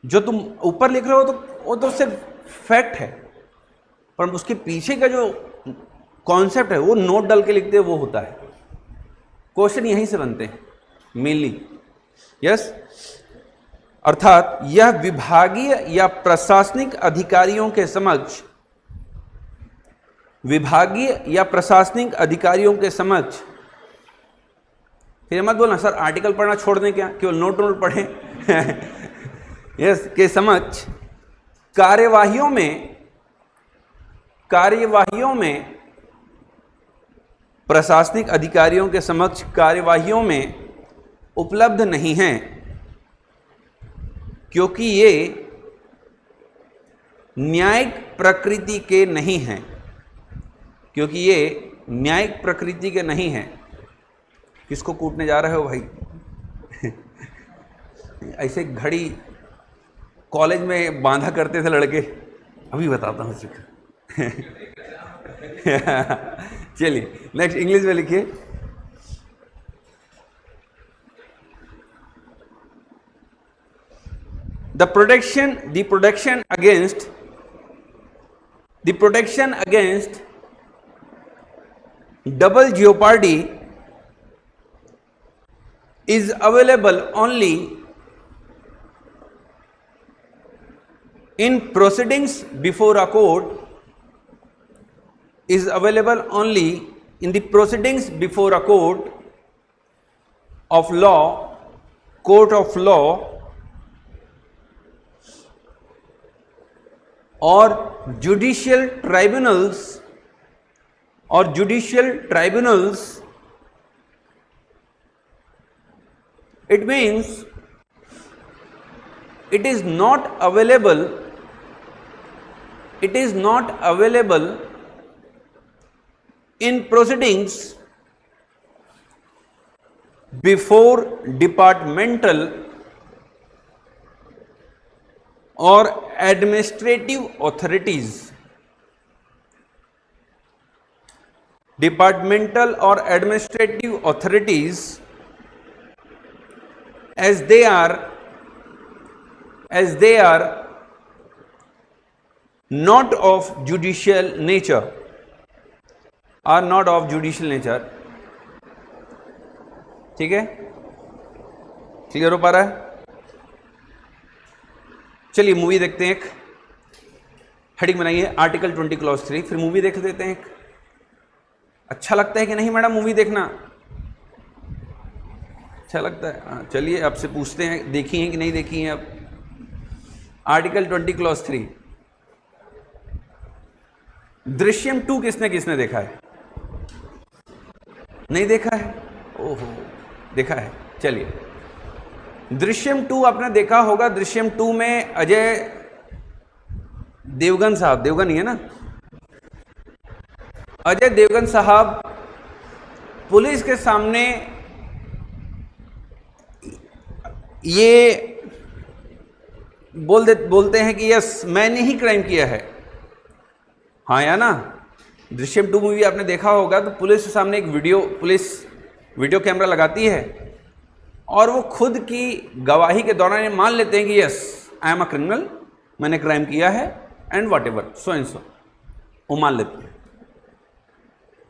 जो तुम ऊपर लिख रहे हो तो वो तो सिर्फ फैक्ट है, पर उसके पीछे का जो कॉन्सेप्ट है वो नोट डाल के लिखते हैं, वो होता है। क्वेश्चन यहीं से बनते हैं मेनली। यस, अर्थात यह विभागीय या प्रशासनिक अधिकारियों के समक्ष, विभागीय या प्रशासनिक अधिकारियों के समक्ष, फिर मत बोलना सर आर्टिकल पढ़ना छोड़ दें क्या, केवल नोट पढ़ें यस, के समक्ष कार्यवाहियों में प्रशासनिक अधिकारियों के समक्ष कार्यवाहियों में उपलब्ध नहीं हैं, क्योंकि ये न्यायिक प्रकृति के नहीं हैं, क्योंकि ये न्यायिक प्रकृति के नहीं हैं। किसको कूटने जा रहे हो भाई ऐसे घड़ी कॉलेज में बांधा करते थे लड़के, अभी बताता हूँ चलिए नेक्स्ट इंग्लिश में लिखिए। The protection against double jeopardy is available only in proceedings before a court, is available only in the proceedings before a court of law, court of law, or judicial tribunals, it means it is not available in proceedings before departmental or administrative authorities, as they are not of judicial nature, ठीक है, clear हो पा रहा है? चलिए movie देखते हैं, एक हेडिंग बनाइए आर्टिकल 20 क्लॉज 3, फिर मूवी देख लेते हैं। अच्छा लगता है कि नहीं मैडम मूवी देखना? अच्छा लगता है, हाँ चलिए आपसे पूछते हैं, देखी हैं कि नहीं देखी हैं? अब आर्टिकल 20 क्लॉज 3, दृश्यम 2 किसने देखा है? नहीं देखा है? ओहो, देखा है। चलिए दृश्यम 2 आपने देखा होगा। दृश्यम 2 में अजय देवगन साहब, देवगन ही है ना, अजय देवगन साहब पुलिस के सामने ये बोलते हैं कि यस मैंने ही क्राइम किया है, हाँ या ना। दृश्यम 2 मूवी आपने देखा होगा तो पुलिस के सामने एक पुलिस वीडियो कैमरा लगाती है और वो खुद की गवाही के दौरान ये मान लेते हैं कि yes I am a criminal, मैंने क्राइम किया है and what ever so and so, वो मान लेते हैं।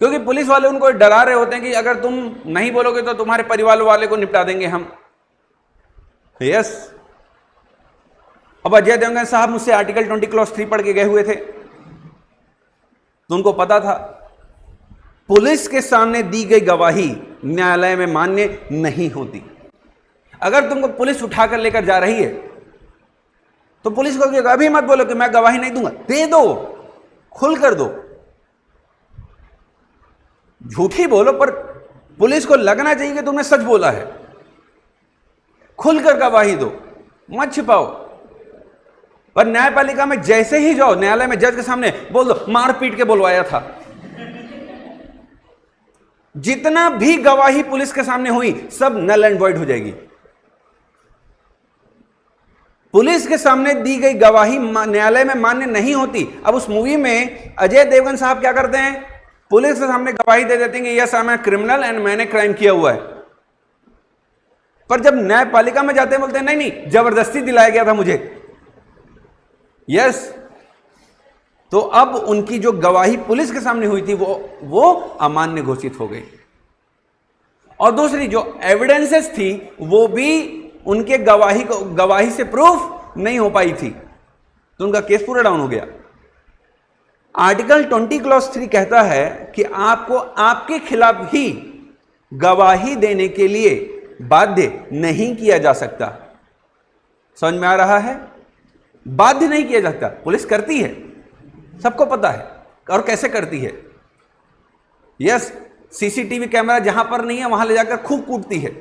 क्योंकि पुलिस वाले उनको डरा रहे होते हैं कि अगर तुम नहीं बोलोगे तो तुम्हारे परिवार वाले को निपटा देंगे हम। यस, अब अजय देवगन साहब मुझसे आर्टिकल 20 क्लॉज 3 पढ़ के गए हुए थे, तो उनको पता था पुलिस के सामने दी गई गवाही न्यायालय में मान्य नहीं होती। अगर तुमको पुलिस उठाकर लेकर जा रही है तो पुलिस को अभी मत बोलो कि मैं गवाही नहीं दूंगा, दे दो, खुल कर दो, झूठी बोलो पर पुलिस को लगना चाहिए कि तुमने सच बोला है, खुलकर गवाही दो, मत छिपाओ। पर न्यायपालिका में जैसे ही जाओ, न्यायालय में जज के सामने बोल दो मार पीट के बुलवाया था। जितना भी गवाही पुलिस के सामने हुई सब नल एंड वॉइड हो जाएगी। पुलिस के सामने दी गई गवाही न्यायालय में मान्य नहीं होती। अब उस मूवी में अजय देवगन साहब क्या करते हैं, पुलिस के सामने गवाही दे देते हैं कि yes I am criminal and मैंने क्राइम किया हुआ है। पर जब न्यायपालिका में जाते हैं बोलते हैं नहीं नहीं जबरदस्ती दिलाया गया था मुझे। यस, तो अब उनकी जो गवाही पुलिस के सामने हुई थी वो अमान्य घोषित हो गई। और दूसरी जो एविडेंसेस थी वो भी उनके गवाही से प्रूफ नहीं हो पाई थी, तो उनका केस पूरा डाउन हो गया। आर्टिकल 20 क्लॉज 3 कहता है कि आपको आपके खिलाफ ही गवाही देने के लिए बाध्य नहीं किया जा सकता। समझ में आ रहा है? बाध्य नहीं किया जाता। पुलिस करती है, सबको पता है, और कैसे करती है। यस, सीसीटीवी कैमरा जहां पर नहीं है वहां ले जाकर खूब कूटती है,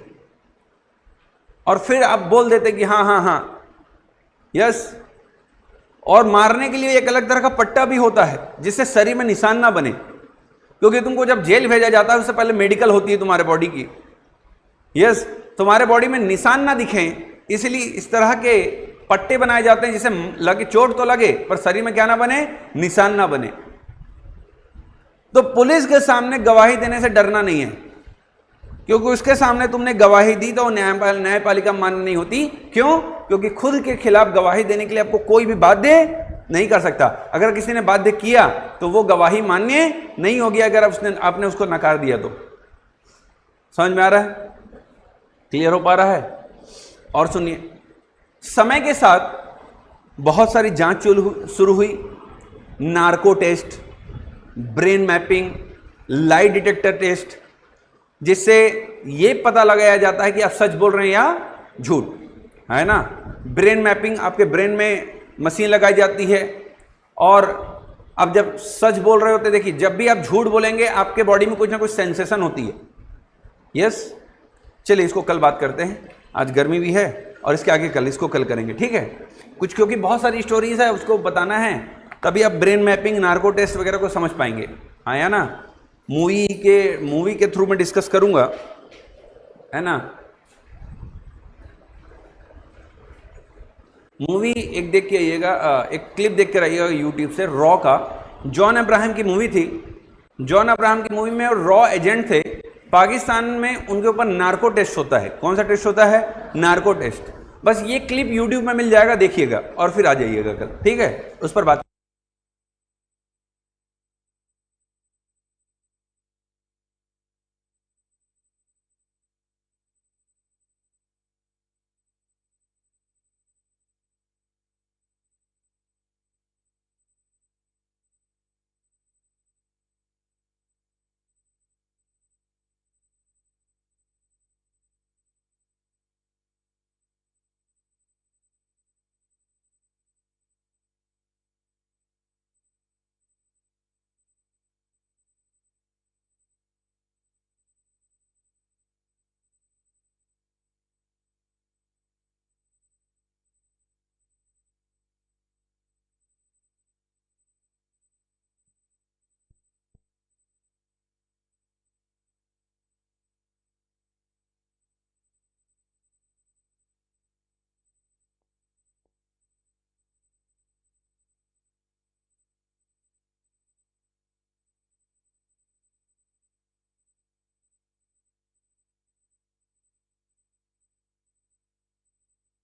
और फिर आप बोल देते कि हाँ हाँ हाँ। यस, और मारने के लिए एक अलग तरह का पट्टा भी होता है जिससे शरीर में निशान ना बने, क्योंकि तुमको जब जेल भेजा जाता है उससे पहले मेडिकल होती है तुम्हारे बॉडी की। यस, तुम्हारे बॉडी में निशान ना दिखें, इसलिए इस तरह के पट्टे बनाए जाते हैं जिसे लगे, चोट तो लगे पर शरीर में क्या ना बने, निशान ना बने। तो पुलिस के सामने गवाही देने से डरना नहीं है, क्योंकि उसके सामने तुमने गवाही दी तो न्यायपालिका मान्य नहीं होती। क्यों? क्योंकि खुद के खिलाफ गवाही देने के लिए आपको कोई भी बाध्य नहीं कर सकता। अगर किसी ने बाध्य किया तो वो गवाही मान्य नहीं होगी, अगर आपने उसको नकार दिया तो। समझ में आ रहा है? क्लियर हो पा रहा है? और सुनिए, समय के साथ बहुत सारी जांच शुरू हुई। Narco test, brain mapping, lie detector test, जिससे ये पता लगाया जाता है कि आप सच बोल रहे हैं या झूठ, है ना। ब्रेन मैपिंग, आपके ब्रेन में मशीन लगाई जाती है, और अब जब सच बोल रहे होते, देखिए जब भी आप झूठ बोलेंगे आपके बॉडी में कुछ ना कुछ सेंसेशन होती है। यस, चलिए इसको कल बात करते हैं, आज गर्मी भी है, और इसके आगे कल, इसको कल करेंगे, ठीक है। कुछ क्योंकि बहुत सारी स्टोरीज है, उसको बताना है, तभी आप ब्रेन मैपिंग, नार्को टेस्ट वगैरह को समझ पाएंगे। हाँ या ना, मूवी के थ्रू में डिस्कस करूंगा, है ना। मूवी एक देख के आइएगा, एक क्लिप देख के रहिएगा यूट्यूब से, रॉ का। जॉन अब्राहम की मूवी थी। जॉन अब्राहम की मूवी में रॉ एजेंट थे। पाकिस्तान में उनके ऊपर नार्को टेस्ट होता है। कौन सा टेस्ट होता है? Narco test. बस ये क्लिप यूट्यूब में मिल जाएगा, देखिएगा और फिर आ जाइएगा कल, ठीक है, उस पर बात।